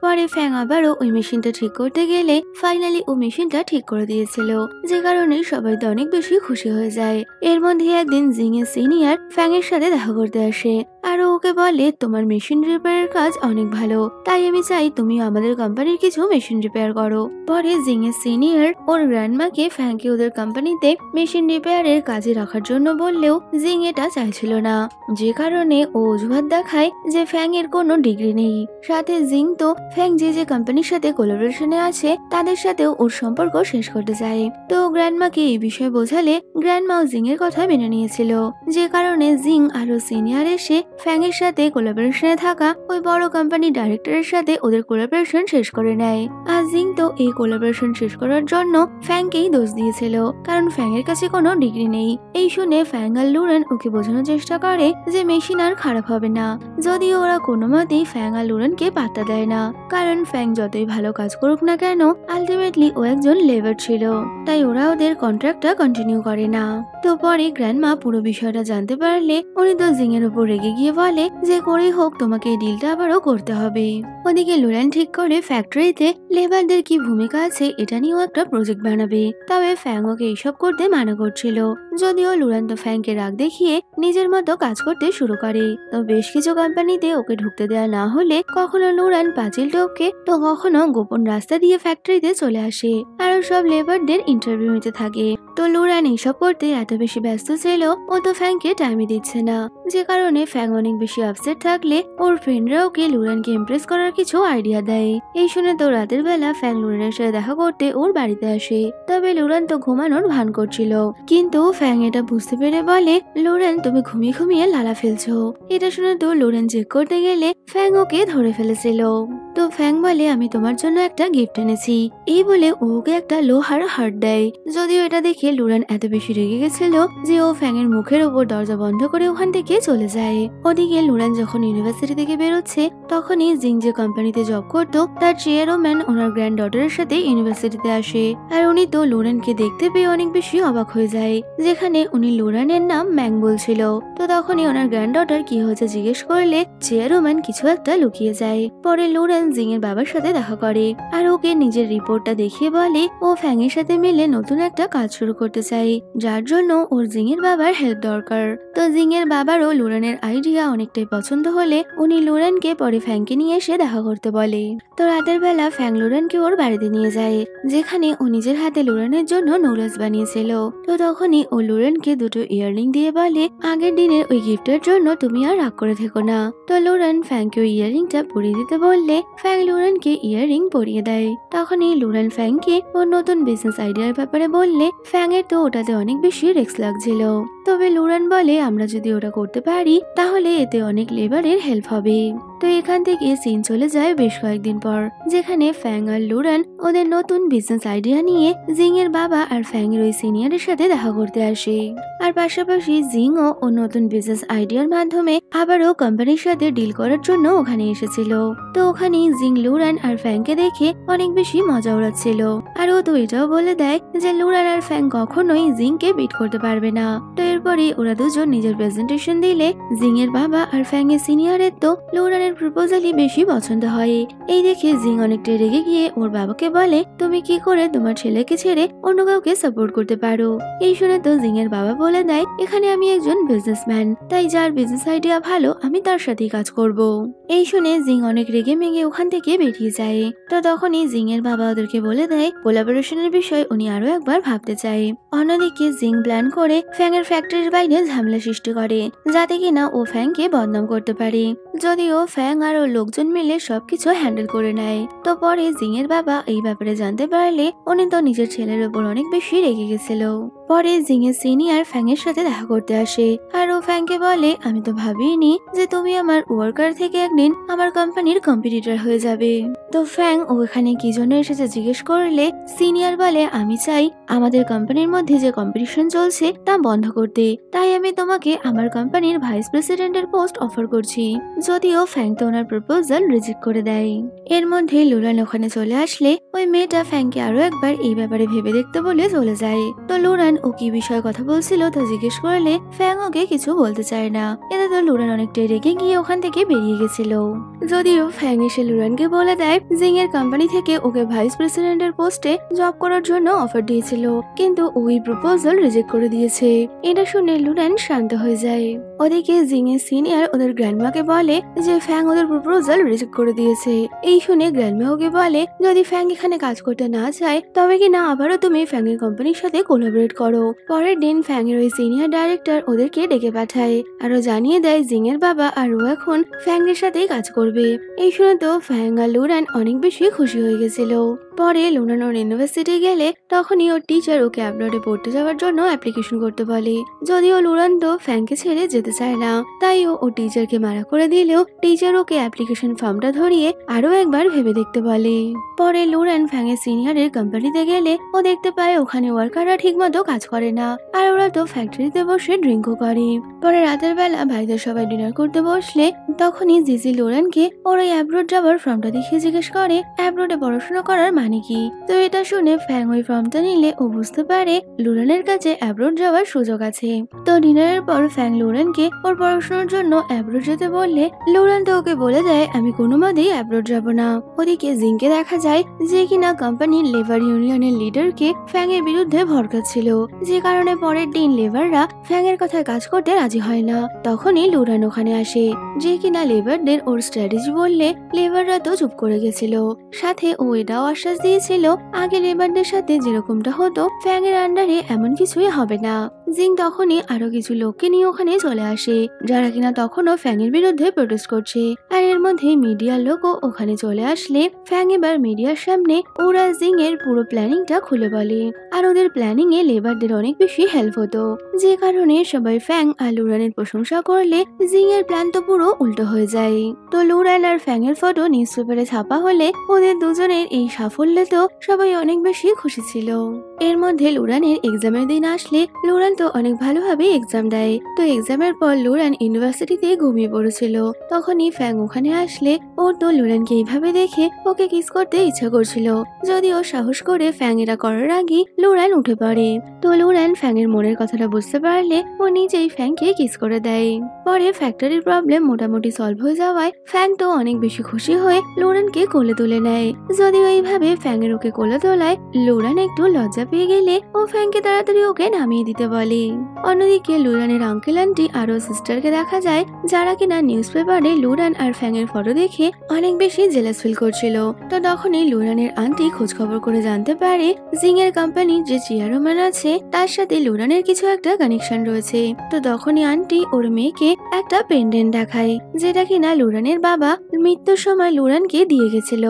পরে ফ্যাং আবারও ওই মেশিনটা ঠিক করতে গেলে ফাইনালি ও মেশিনটা ঠিক করে দিয়েছিল, যে কারণে সবাই তো অনেক বেশি খুশি হয়ে যায়। এর মধ্যে একদিন জিং এর সিনিয়র ফ্যাং এর সাথে দেখা করতে আসে আর ওকে বলে, তোমার মেশিন রিপেয়ারের কাজ অনেক ভালো, তাই আমি চাই তুমি আমাদের কোম্পানির কিছু মেশিন রিপেয়ার করো। পরে জিং এর সিনিয়র ওর গ্র্যান্ডমাকে ফ্যাংকে ওদের কোম্পানিতে মেশিন রিপেয়ারের কাজে রাখার জন্য বললেও জিং এটা চাইছিল না, যে কারণে ও অজুহাত দেখায় যে ফ্যাং এর কোনো ডিগ্রি নেই। সাথে জিং তো ফ্যাং যে যে কোম্পানির সাথে কোলাবোরেশনে আছে তাদের সাথেও ওর সম্পর্ক শেষ করতে চায়। তো গ্র্যান্ডমাকে এই বিষয়ে বোঝালে গ্র্যান্ডমাও জিং এর কথা মেনে নিয়েছিল, যে কারণে জিং আরো সিনিয়র এসে ফ্যাং এর সাথে কোলাবোরেশনে থাকা ওই বড় কোম্পানি ডাইরেক্টরের সাথে ওদের কোলাবোরেশন শেষ করে নেয়। আর জিং তো এই কোলাবোরেশন শেষ করার জন্য ফ্যাংকেই দোষ দিয়েছিল, কারণ ফ্যাং এর কাছে কোনো ডিগ্রি নেই। এই শুনে ফ্যাং আর লুরেন ওকে বোঝানোর চেষ্টা করে যে মেশিন আর খারাপ হবে না, যদিও ওরা কোনো মতেই ফ্যাং আর লুরেনকে পাত্তা দেয় না, কারণ ফ্যাং যতই ভালো কাজ করুক না কেন আলটিমেটলি ও একজন লেবার ছিল, তাই ওরা ওদের কন্ট্রাক্টটা কন্টিনিউ করে না। তো পরে গ্র্যান্ডমা পুরো বিষয়টা জানতে পারলে উনি তো জিং এর উপর রেগে গিয়ে বলে যে করেই হোক তোমাকে এই ডিলটা আবারও করতে হবে। ওদিকে লুরেন ঠিক করে ফ্যাক্টরিতে লেবারদের কি ভূমিকা আছে এটা নিয়েও একটা প্রজেক্ট বানাবে, তবে ফ্যাং ওকে এইসব করতে মানা করছিল, যদিও লুরেন তো ফ্যাংকে রাগ দেখিয়ে নিজের মতো কাজ করতে শুরু করে। তো বেশ কিছু কোম্পানিতে ওকে ঢুকতে দেওয়া না হলে কখনো লুরেন পাঁচিল টপকে তো কখনো গোপন রাস্তা দিয়ে ফ্যাক্টরিতে চলে আসে আর সব লেবারদের ইন্টারভিউ নিতে থাকে। তো লুরেন এইসব করতে এত বেশি ব্যস্ত ছিল ও তো ফ্যাংকে টাইমই দিচ্ছে না, যে কারণে ফ্যাং অনেক বেশি আপসেট থাকলে ওর ফ্রেন্ডরা ওকে লুরেনকে ইমপ্রেস করার কিছু আইডিয়া দেয়। এই শুনে তো রাতের বেলা ফ্যাং লুরেনের সাথে দেখা করতে ওর বাড়িতে আসে, তবে লুরেন তো ঘুমানোর ভান করছিল, কিন্তু ফ্যাং এটা বুঝতে পেরে বলে, লুরেন তুমি ঘুমিয়ে ঘুমিয়ে লালা ফেলছো। এটা শুনে তো লুরেন চেক করতে গেলে ফ্যাং ওকে ধরে ফেলেছিল। তো ফ্যাং বলে, আমি তোমার জন্য একটা গিফট এনেছি, এই বলে ওকে একটা লোহার হার্ট দেয়। যদিও এটা দেখে লুরেন এত বেশি রেগে গেছিল যে ও ফ্যাং এর মুখের ওপর দরজা বন্ধ করে ওখান থেকে চলে যায়। ওদিকে লুরেন যখন ইউনিভার্সিটি থেকে বেরোচ্ছে তখনই জিং যে কোম্পানিতে জব করতো তার চেয়ারম্যান ওনার গ্র্যান্ড ডটারের সাথে ইউনিভার্সিটিতে আসে, আর উনি তো লুরেনকে দেখতে পেয়ে অনেক বেশি অবাক হয়ে যায়, যেখানে উনি লুরেনের নাম ম্যাং বলছিল। তো তখনই ওনার গ্র্যান্ড ডটার কি হয়েছে জিজ্ঞেস করলে চেয়ারম্যান কিছু একটা লুকিয়ে যায়। পরে লুরেন জিং এর বাবার সাথে দেখা করে আর ওকে নিজের রিপোর্টটা দেখিয়ে বলে ও ফ্যাং এর সাথে মিলে নতুন একটা কাজ শুরু করতে চায়, যার জন্য ওর জিং এর বাবার হেল্প দরকার। তো জিং এর বাবারও লুরেনের আইডিয়া অনেকটাই পছন্দ হলে উনি লুরেনকে পরে ফ্যাংকে নিয়ে এসে দেখা করতে বলে। তো রাতের বেলা ফ্যাং লুরেনকে ওর বাড়িতে নিয়ে যায়, যেখানে ও নিজের হাতে লুরেনের জন্য নুডলস বানিয়েছিল। তো তখনই ও লুরেনকে দুটো ইয়াররিং দিয়ে বলে, আগের দিনের ওই গিফটের জন্য তুমি আর রাগ করে থেকো না। তো লুরেন ফ্যাংকে ওই ইয়াররিংটা পরিয়ে দিতে বললে ফ্যাং লুরেনকে ইয়াররিং পরিয়ে দেয়। তখনই লুরেন ফ্যাংকে ওর নতুন বিজনেস আইডিয়ার ব্যাপারে বললে ফ্যাং এর তো ওটাতে অনেক বেশি রিস্ক লাগছিল, তবে লুরেন বলে আমরা যদি ওটা করতে পারি তাহলে এতে অনেক লেবারের হেল্প হবে। তো এখান থেকে সিন চলে যায় বেশ কয়েকদিন পর, যেখানে ফ্যাং আর লুরেন ওদের নতুন বিজনেস আইডিয়া নিয়ে জিং এর বাবা আর ফ্যাং এর ওই সিনিয়রের সাথে দেখা করতে আসে। আর পাশাপাশি জিং ও নতুন বিজনেস আইডিয়ার মাধ্যমে আবারও কোম্পানির সাথে ডিল করার জন্য ওখানে এসেছিল। তো ওখানে জিং লুরেন আর ফ্যাংকে দেখে অনেক বেশি মজা উড়াচ্ছিল, আর ও তো এটাও বলে দেয় যে লুরেন আর ফ্যাং কখনোই জিংকে বিট করতে পারবে না। তো এরপরে ওরা দুজন নিজের প্রেজেন্টেশন দিলে জিং এর বাবা আর ফ্যাং এর সিনিয়রের তো লুরেনের প্রপোজালই বেশি পছন্দ হয়। এই দেখে জিং অনেকটা রেগে গিয়ে ওর বাবাকে বলে, তুমি কি করে তোমার ছেলেকে ছেড়ে অন্য কাউকে সাপোর্ট করতে পারো। এই শুনে তো জিং এর বাবা বলে দেয়, এখানে আমি একজন বিজনেসম্যান, তাই যার বিজনেস আইডিয়া ভালো আমি তার সাথেই কাজ করব। এই শুনে জিং অনেক রেগে মেগে ওখান থেকে বেরিয়ে যায়। তো তখনই জিং এর বাবা ওদেরকে বলে দেয় কোলাবোরেশনের বিষয় উনি আরো একবার ভাবতে চায়। অন্যদিকে জিং প্ল্যান করে ফ্যাং এর ফ্যাক্টরির বাইরে ঝামেলা সৃষ্টি করে, যাতে কিনা ও ফ্যাংকে বদনাম করতে পারে, যদিও ফ্যাং আর ওর লোকজন মিলে সবকিছু হ্যান্ডেল করে নেয়। তো পরে জিং এর বাবা এই ব্যাপারে জানতে পারলে উনি তো নিজের ছেলের উপর অনেক বেশি রেগে গেছিল। পরে জিং এর সিনিয়র ফ্যাং এর সাথে দেখা করতে আসে আর ও ফ্যাংকে বলে আমি তো ভাবিনি যে তুমি আমার ওয়ার্কার থেকে একদিন আমার কোম্পানির কম্পিটিটর হয়ে যাবে। তো ফ্যাং ও এখানে কি জন্য এসেছে জিজ্ঞেস করলে সিনিয়র বলে আমি চাই আমাদের কোম্পানির মধ্যে যে কম্পিটিশন চলছে তা বন্ধ করতে, তাই আমি তোমাকে আমার কোম্পানির ভাইস প্রেসিডেন্টের পোস্ট অফার করছি। যদিও ফ্যাং তো ওনার প্রপোজাল রিজেক্ট করে দেয়। এর মধ্যে লুরান ওখানে চলে আসলে ওই মেয়েটা ফ্যাংকে আরো একবার এই ব্যাপারে ভেবে দেখতে বলে চলে যায়। তো লুরান ও কি বিষয়ে কথা বলছিল তা জিজ্ঞেস করলে ফ্যাং ওকে কিছু বলতে চায় না। এতে তো লুরান অনেকটাই রেগে গিয়ে ওখান থেকে বেরিয়ে গেছিল। যদিও ফ্যাং এসে লুরানকে বলে দেয় জিং এর কোম্পানি থেকে ওকে ভাইস প্রেসিডেন্টের পোস্টে জব করার জন্য অফার দিয়েছিল, কিন্তু ওই প্রপোজাল রিজেক্ট করে দিয়েছে। এটা শুনে লুরান শান্ত হয়ে যায়। ওদিকে জিং এর সিনিয়র ওদের গ্র্যান্ডমাকে বলে যে ফ্যাং ওদের প্রপোজাল রিজেক্ট করে দিয়েছে। এই শুনে গ্র্যান্ডমা ওকে বলে যদি ফ্যাং এখানে কাজ করতে না চায় তবে কি না আবারও তুমি ফ্যাং এর কোম্পানির সাথে কোলাবরেট করো। পরের দিন ফ্যাং এর ওই সিনিয়র ডাইরেক্টর ওদেরকে ডেকে পাঠায় আরো জানিয়ে দেয় জিং এর বাবা আর ও এখন ফ্যাং এর সাথেই কাজ করবে। এই শুনে তো ফ্যাং আর লুরান অনেক বেশি খুশি হয়ে গেছিল। পরে লুরান ওর ইউনিভার্সিটি গেলে তখনই ওর টিচার ওকে অ্যাব্রডে পড়তে যাওয়ার জন্য অ্যাপ্লিকেশন করতে বলে। যদিও লুরান তো ফ্যাংকে ছেড়ে যেতে চায় না, তাই ও টিচারকে মানা করে দিলেও টিচার ওকে অ্যাপ্লিকেশন ফর্মটা ধরিয়ে আরো একবার ভেবে দেখতে বলে। পরে লুরান ফ্যাং এর সিনিয়রের কোম্পানিতে গেলে ও দেখতে পায় ওখানে ওয়ার্কাররা ঠিক মতো কাজ করে না আর ওরা তো ফ্যাক্টরিতে বসে ড্রিঙ্কও করে। পরে রাতের বেলা ভাইদের সবাই ডিনার করতে বসলে তখনই জিজি লুরানকে ওর ওই অ্যাব্রড যাবার ফর্মটা দেখিয়ে জিজ্ঞেস করে অ্যাব্রডে পড়াশোনা করার মানে কি। তো এটা শুনে ফ্যাং ওই ফর্মটা নিলে ও বুঝতে পারে লুরানের কাছে অ্যাব্রড যাওয়ার সুযোগ আছে। তো ডিনারের পর ফ্যাং লুরানকে ওর পড়াশোনার জন্য অ্যাব্রড যেতে বললে লুরান তো ওকে বলে দেয় আমি কোনো মতেই অ্যাব্রড যাব না। ওদিকে জিংকে দেখা যায় যে কিনা কোম্পানির লেবার ইউনিয়নের লিডারকে ফ্যাং এর বিরুদ্ধে ভড়কাচ্ছিল, যে কারণে পরের দিন লেবাররা ফ্যাং এর কথায় কাজ করতে রাজি হয় না। তখনই লুরান ওখানে আসে, যে কিনা লেবারদের ওর স্ট্র্যাটেজি বললে লেবাররা তো চুপ করে গেছিল। সাথে ও এটাও আশ্বাস দিয়েছিল আগে লেবারদের সাথে যেরকমটা হতো ফ্যাং এর আন্ডারে এমন কিছুই হবে না। জিং তখনই আরো কিছু লোককে নিয়ে ওখানে চলে আসে যারা কিনা তখনও ফ্যাং এর বিরুদ্ধে প্রোটেস্ট করছে। আর এর মধ্যে মিডিয়ার লোকও ওখানে চলে আসলে ফ্যাং এবার মিডিয়ার সামনে ওরা জিং এর পুরো প্ল্যানিংটা খুলে বলে আর ওদের প্ল্যানিং এ লেবারদের অনেক বেশি হেল্প হতো, যে কারণে সবাই ফ্যাং আর লুরানের প্রশংসা করলে জিং এর প্ল্যান তো পুরো উল্টো হয়ে যায়। তো লুরান আর ফ্যাং এর ফটো নিউজ পেপারে ছাপা হলে ওদের দুজনের এই সাফল্যে তো সবাই অনেক বেশি খুশি ছিল। এর মধ্যে লুরানের এক্সামের দিন আসলে লুরান তো অনেক ভালোভাবে এক্সাম দেয়। তো এক্সামের পর লুরান ইউনিভার্সিটিতে ঘুমিয়ে পড়েছিল। তখনই ফ্যাং ওখানে আসলে ওর তো লুরানকে এইভাবে দেখে ওকে কিস করতে ইচ্ছা করছিল, যদিও সাহস করে ফ্যাং এটা করার আগে লুরান উঠে পড়ে। তো লুরান ফ্যাং এর মনের কথাটা বুঝতে পারলে ও নিজেই ফ্যাংকে কিস করে দেয়। পরে ফ্যাক্টরির প্রবলেম মোটামুটি সলভ হয়ে যাওয়ায় ফ্যাং তো অনেক বেশি খুশি হয়ে লুরানকে কোলে তুলে নেয়। যদিও এইভাবে ফ্যাং এর ওকে কোলে তোলায় লুরান একটু লজ্জা পেয়ে গেলে ও ফ্যাংকে তাড়াতাড়ি ওকে নামিয়ে দিতে বলে। অন্যদিকে লুরানের আঙ্কেল আন্টি আরো সিস্টারকে দেখা যায় যারা কিনা নিউজ পেপারে লুরান আর ফ্যাং এর ফটো দেখে অনেক বেশি জেলাস ফিল করছিল। তো তখনই লুরানের আন্টি খোঁজ খবর করে জানতে পারে জিং এর কোম্পানির যে চেয়ারম্যান আছে তার সাথে লুরানের কিছু একটা কানেকশন রয়েছে। তো তখনই আন্টি ওর মেয়েকে একটা পেন্ডেন্ট দেখায় যেটা কিনা লুরানের বাবা মৃত্যুর সময় লুরানকে দিয়ে গেছিল।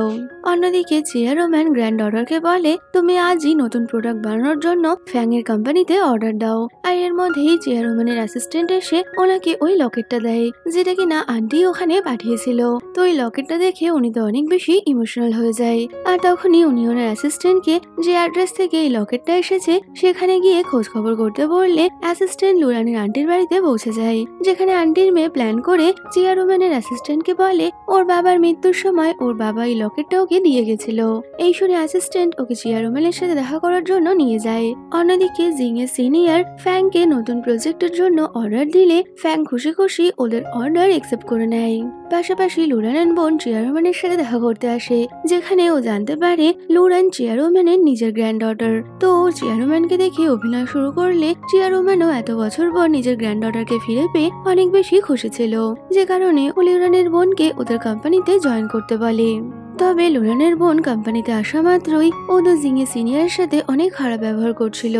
অন্যদিকে চেয়ারম্যান গ্র্যান্ড অর্ডারকে বলে তুমি আজই নতুন প্রোডাক্ট বানানোর জন্য ফ্যাং এর কোম্পানিতে অর্ডার দাও। আর এর মধ্যেই চেয়ারম্যানের অ্যাসিস্ট্যান্ট এসে ওনাকে ওই লকেটটা দেয় যেটা কিনা আন্টি ওখানে পাঠিয়েছিল। তো ওই লকেটটা দেখে উনি তো অনেক বেশি ইমোশনাল হয়ে যায়। আর তখনই উনি ওনার অ্যাসিস্ট্যান্টকে যে অ্যাড্রেস থেকে এই লকেটটা এসেছে সেখানে গিয়ে খোঁজ খবর করতে বললে অ্যাসিস্ট্যান্ট লুরানের আন্টির বাড়িতে পৌঁছে যায়, যেখানে আন্টির মেয়ে প্ল্যান করে চেয়ারম্যানের অ্যাসিস্ট্যান্টকে বলে ওর বাবার মৃত্যুর সময় ওর বাবা এই লকেটটা ওকে দিয়ে গেছিল। এই শুনে অ্যাসিস্ট্যান্ট ওকে চেয়ারম্যানের সাথে দেখা করার জন্য নিয়ে যায়। অন্যদিকে জিং এর সিনিয়র ফ্যাংকে নতুন প্রজেক্টের জন্য অর্ডার দিলে ফ্যাং খুশি খুশি ওদের অর্ডার একসেপ্ট করে নেয়। পাশাপাশি লুরানের বোন চেয়ারম্যানের সাথে দেখা করতে আসে, যেখানে ও জানতে পারে লুরান চেয়ারম্যানের নিজের গ্র্যান্ড ডটার। তো ও চেয়ারম্যানকে দেখে অভিনয় শুরু করলে চেয়ারম্যানও এত বছর পর নিজের গ্র্যান্ড ডটারকে ফিরে পেয়ে অনেক বেশি খুশি ছিল, যে কারণে ও লুরানের বোনকে ওদের কোম্পানিতে জয়েন করতে বলে। তবে লুরানের বোন কোম্পানিতে আসা মাত্রই ওদের জিং এর সিনিয়রের সাথে অনেক খারাপ ব্যবহার করছিল।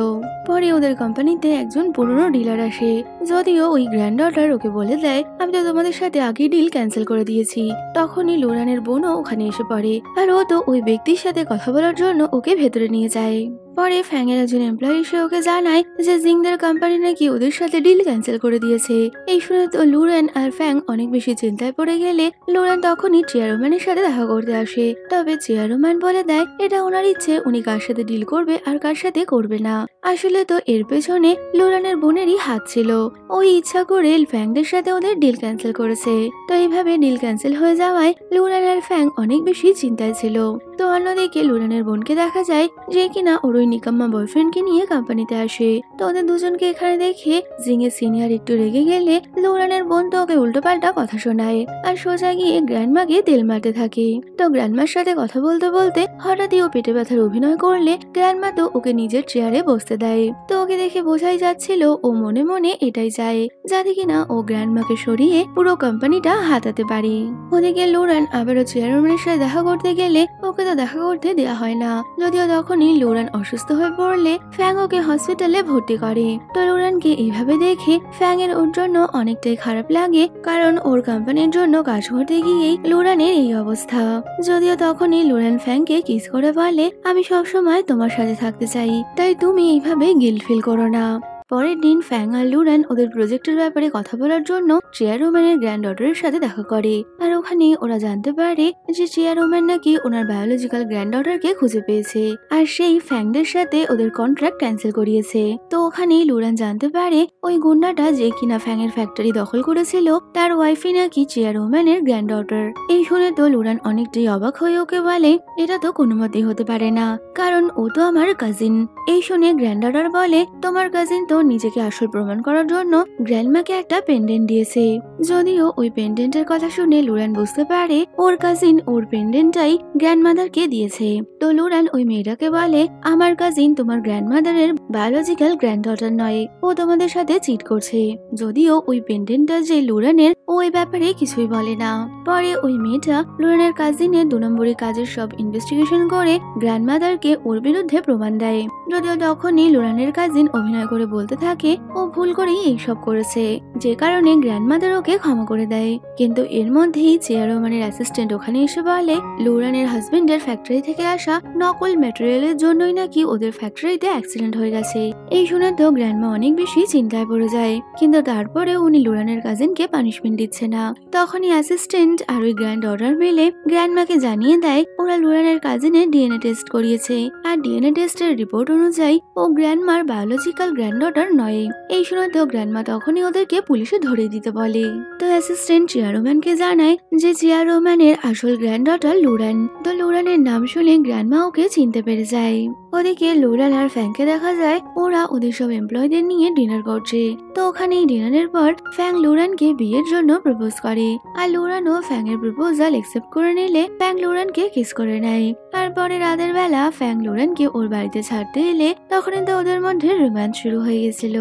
পরে ওদের কোম্পানিতে একজন পুরনো ডিলার আসে, যদিও ওই গ্র্যান্ড ডটার ওকে বলে দেয় আমি তো তোমাদের সাথে আগেই ডিল ক্যান্সেল করে দিয়েছি। তখনই লুরানের বোনও ওখানে এসে পড়ে আর ও তো ওই ব্যক্তির সাথে কথা বলার জন্য ওকে ভেতরে নিয়ে যায়। পরে ফ্যাং এর একজন এমপ্লয়ি এসে ওকে জানায় যে জিংদের কোম্পানি নাকি ওদের সাথে ডিল ক্যান্সেল করে দিয়েছে। এই শুনে তো লুরেন আর ফ্যাং অনেক বেশি চিন্তায় পড়ে গেলে লুরেন তখনই চেয়ারম্যানের সাথে দেখা করতে আসে। তবে চেয়ারম্যান বলে দেয় এটা ওনার ইচ্ছে, উনি কার সাথে ডিল করবে আর কার সাথে করবে না। আসলে তো এর পেছনে লুরেনের বোনেরই হাত ছিল, ওই ইচ্ছা করে ফ্যাংদের সাথে ওদের ডিল ক্যান্সেল করেছে। তো এইভাবে ডিল ক্যান্সেল হয়ে যাওয়ায় লুরেন আর ফ্যাং অনেক বেশি চিন্তায় ছিল। তো অন্যদিকে লুরেনের বোনকে দেখা যায় যে কিনা ওর ওই নিকাম্মা বয়ফ্রেন্ডকে নিয়ে কোম্পানিতে আসে। তো ওদের দুজনকে এখানে দেখে জিং এর সিনিয়র একটু রেগে গেলে লুরেনের বোন তো ওকে উল্টো পাল্টা কথা শোনায় আর সোজা গিয়ে গ্র্যান্ডমাকে তেল মারতে থাকে। তো গ্র্যান্ডমার সাথে কথা বলতে বলতে হঠাৎই ও পেটে ব্যথার অভিনয় করলে গ্র্যান্ডমা তো ওকে নিজের চেয়ারে বসতে দেয়। তো ওকে দেখে বোঝাই যাচ্ছিল ও মনে মনে এটাই চায় যাতে কিনা ও গ্র্যান্ডমাকে সরিয়ে পুরো কোম্পানিটা হাতাতে পারে। ওদিকে লুরেন আবারও চেয়ারম্যানের সাথে দেখা করতে গেলে ওকে তো দেখা করতে দেওয়া হয় না। যদিও তখনই লুরেন অসুস্থ হয়ে পড়লে ফ্যাং ওকে হসপিটালে ভর্তি করে। তো লুরেনকে এইভাবে দেখে ফ্যাং এর ওর জন্য অনেকটাই খারাপ লাগে, কারণ ওর কোম্পানির জন্য কাজ করতে গিয়েই লুরেনের এই অবস্থা। যদিও তখনই লুরেন ফ্যাংকে কিস করে বলে আমি সবসময় তোমার সাথে থাকতে চাই, তাই তুমি এইভাবে গিল্ট ফিল করো না। পরের দিন ফ্যাং আর লুরেন ওদের প্রজেক্টের ব্যাপারে কথা বলার জন্য চেয়ারম্যানের গ্র্যান্ড ডটারের সাথে দেখা করে। আর ওখানে ওরা জানতে পারে যে চেয়ারম্যান নাকি ওনার বায়োলজিক্যাল গ্র্যান্ড ডটারকে খুঁজে পেয়েছে আর সেই ফ্যাংদের সাথে ওদের কন্ট্রাক্ট ক্যান্সেল করিয়েছে। তো ওখানে লুরেন জানতে পারে ওই গুন্ডাটা যে কিনা ফ্যাং এর ফ্যাক্টরি দখল করেছিল তার ওয়াইফই নাকি চেয়ারম্যানের গ্র্যান্ড ডটার। এই শুনে তো লুরেন অনেকটাই অবাক হয়ে ওকে বলে এটা তো কোনো মতেই হতে পারে না, কারণ ও তো আমার কাজিন। এই শুনে গ্র্যান্ড ডটার বলে তোমার কাজিন তো নিজেকে আসল প্রমাণ করার জন্য গ্র্যান্ডমাকে একটা পেন্ডেন্ট দিয়েছে। যদিও ওই পেন্ডেন্টের কথা শুনে লুরেন বুঝতে পারে ওর কাজিন ওর পেন্ডেন্টটাই গ্র্যান্ডমাদারকে দিয়েছে। তো লুরেন ওই মেয়েটাকে বলে আমার কাজিন তোমার গ্র্যান্ডমাদারের বায়োলজিক্যাল গ্র্যান্ড ডটার নয়, ও তোমাদের সাথে চিট করছে। যদিও ওই পেন্ডেন্টটা যে লুরেনের, ও এই ব্যাপারে কিছুই বলে না। পরে ওই মেয়েটা লুরেনের কাজিনের 2 নম্বরী কাজের সব ইনভেস্টিগেশন করে গ্র্যান্ডমাদারকে ওর বিরুদ্ধে প্রমাণ দেয়। যদিও তখনই লুরেনের কাজিন অভিনয় করে বলতে থাকে ও ভুল করেই এইসব করেছে, যে কারণে গ্র্যান্ডমাদার ওকে ক্ষমা করে দেয়। কিন্তু এর মধ্যেই চেয়ারম্যানের অ্যাসিস্ট্যান্ট ওখানে এসে বলে লুরেনের হাজবেন্ডের ফ্যাক্টরি থেকে আসা নকল ম্যাটেরিয়ালের জন্যই নাকি ওদের ফ্যাক্টরিতে অ্যাক্সিডেন্ট হয়ে গেছে। এই শুনে তো গ্র্যান্ডমা অনেক বেশি চিন্তায় পড়ে যায়, কিন্তু তারপরে উনি লুরেনের কাজিনকে পানিশমেন্ট দিচ্ছে না। তখনই অ্যাসিস্ট্যান্ট আর ওই গ্র্যান্ড অর্ডার মিলে গ্র্যান্ডমাকে জানিয়ে দেয় ওরা লুরেনের কাজিনের ডিএনএ টেস্ট করিয়েছে আর ডিএনএ টেস্টের রিপোর্ট অনুযায়ী ও গ্র্যান্ডমার বায়োলজিক্যাল গ্র্যান্ড অর্ডার নয়। এই শুনে তো গ্র্যান্ডমা তখনই ওদেরকে পুলিশে ধরিয়ে দিতে বলে। তো অ্যাসিস্ট্যান্ট চেয়ারম্যানকে জানায় যে চেয়ারম্যানের আসল গ্র্যান্ড ডটার লুরেন। তো লুরেনের নাম শুনে গ্র্যান্ডমা ওকে চিনতে পেরে যায়। ওদিকে লুরেন আর ফ্যাংকে দেখা যায় ওরা ওদের সব এমপ্লয়ীদের নিয়ে ডিনার করছে। তো ওখানে ডিনারের পর ফ্যাং লুরেনকে বিয়ের জন্য প্রপোজ করে আর লুরেনও ফ্যাং এর প্রপোজাল একসেপ্ট করে নিলে ফ্যাং লুরেনকে কিস করে নেয়। তারপরে রাতের বেলা ফ্যাং লুরেনকে ওর বাড়িতে ছাড়তে এলে তখনই তো ওদের মধ্যে রোম্যান্স শুরু হয়ে গেছিল।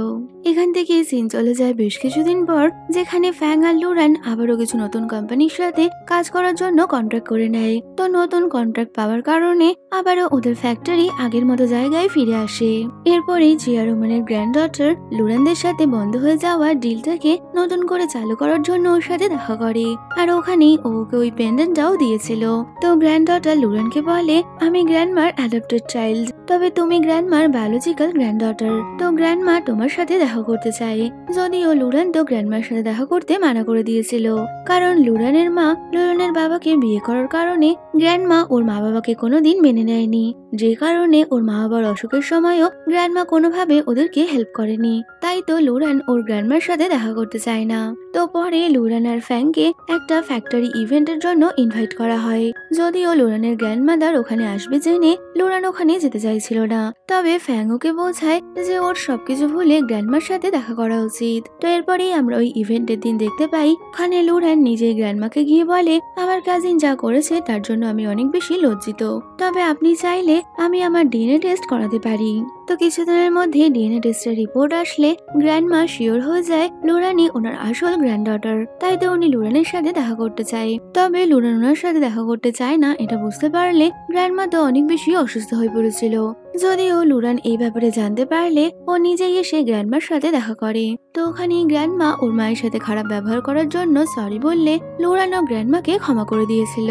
এখান থেকে সিন চলে যায় বেশ কিছুদিন পর, যেখানে ফ্যাং আর লুরেন আবারও কিছু নতুন কোম্পানির সাথে কাজ করার জন্য কন্ট্রাক্ট করে নেয়। তো নতুন কন্ট্রাক্ট পাওয়ার কারণে আবারও ওদের ফ্যাক্টরি আগের মতো জায়গায় ফিরে আসে। এরপরেই চেয়ারম্যানের গ্র্যান্ড ডটার লুরেনদের সাথে বন্ধ হয়ে যাওয়া ডিলটাকে নতুন করে চালু করার জন্য ওর সাথে দেখা করে আর ওখানেই ওকে ওই পেন্ডেন্টটাও দিয়েছিল। তো গ্র্যান্ড ডটার লুরেনকে বলে আমি গ্র্যান্ডমার অ্যাডপ্টেড চাইল্ড, তবে তুমি গ্র্যান্ডমার বায়োলজিক্যাল গ্র্যান্ড ডটার। তো গ্র্যান্ডমা তোমার সাথে দেখা করতে চায়। যদিও লুরেন তো গ্র্যান্ডমার সাথে দেখা করতে মানা করে দিয়েছিল, কারণ লুরেনের মা লুরেনের বাবাকে বিয়ে করার কারণে গ্র্যান্ডমা ওর মা বাবাকে কোনোদিন মেনে নেয়নি, যে কারণে ওর মা বাবার অসুখের সময়ও গ্র্যান্ডমা কোনোভাবে ওদেরকে হেল্প করেনি। তাই তো লুরেন ওর গ্র্যান্ডমার সাথে দেখা করতে চায় না। তো পরে লুরেন আর ফ্যাংকে একটা ফ্যাক্টরি ইভেন্টের জন্য ইনভাইট করা হয়। যদিও লুরেনের গ্র্যান্ডমাদার ওখানে আসবে জেনে লুরেন ওখানে যেতে চাইছিল না, তবে ফ্যাং ওকে বোঝায় যে ওর সবকিছু ভুলে গ্র্যান্ডমার সাথে দেখা করা উচিত। তো এরপরেই আমরা ওই ইভেন্টের দিন দেখতে পাই ওখানে লুরেন নিজেই গ্র্যান্ডমাকে গিয়ে বলে আমার কাজিন যা করেছে তার জন্য আমি অনেক বেশি লজ্জিত, তবে আপনি চাইলে আমি আমার ডিএনএ টেস্ট করাতে পারি। তো কিছুদিনের মধ্যে ডিএনএ টেস্টের রিপোর্ট আসলে গ্র্যান্ডমা শিওর হয়ে যায় লুরেনই ওনার আসল গ্র্যান্ড ডটার। তাই তো উনি লুরেনের সাথে দেখা করতে চায়, তবে লুরেন ওনার সাথে দেখা করতে চায় না এটা বুঝতে পারলে গ্র্যান্ডমা তো অনেক বেশি অসুস্থ হয়ে পড়েছিল। যদিও লুরান এই ব্যাপারে জানতে পারলে ও নিজেই এসে গ্র্যান্ডমার সাথে দেখা করে। তো ওখানে গ্র্যান্ডমা ওর মায়ের সাথে খারাপ ব্যবহার করার জন্য সরি বললে লুরান ও গ্র্যান্ডমাকে ক্ষমা করে দিয়েছিল।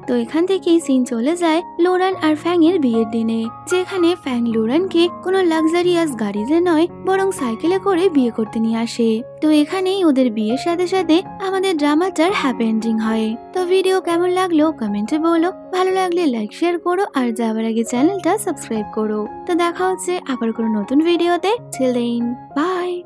তো এখান থেকেই সিন চলে যায় লুরান আর ফ্যাং এর বিয়ের দিনে, যেখানে ফ্যাং লুরানকে কোনো লাক্সারিয়াস গাড়িতে নয় বরং সাইকেলে করে বিয়ে করতে নিয়ে আসে। তো এখানেই ওদের বিয়ের সাথে সাথে আমাদের ড্রামাটার হ্যাপি এন্ডিং হয়। তো ভিডিও কেমন লাগলো কমেন্টে বলো, ভালো লাগলে লাইক শেয়ার করো আর যাওয়ার আগে চ্যানেলটা সাবস্ক্রাইব করো। তো দেখা হচ্ছে আবার কোনো নতুন ভিডিওতে। Till then by.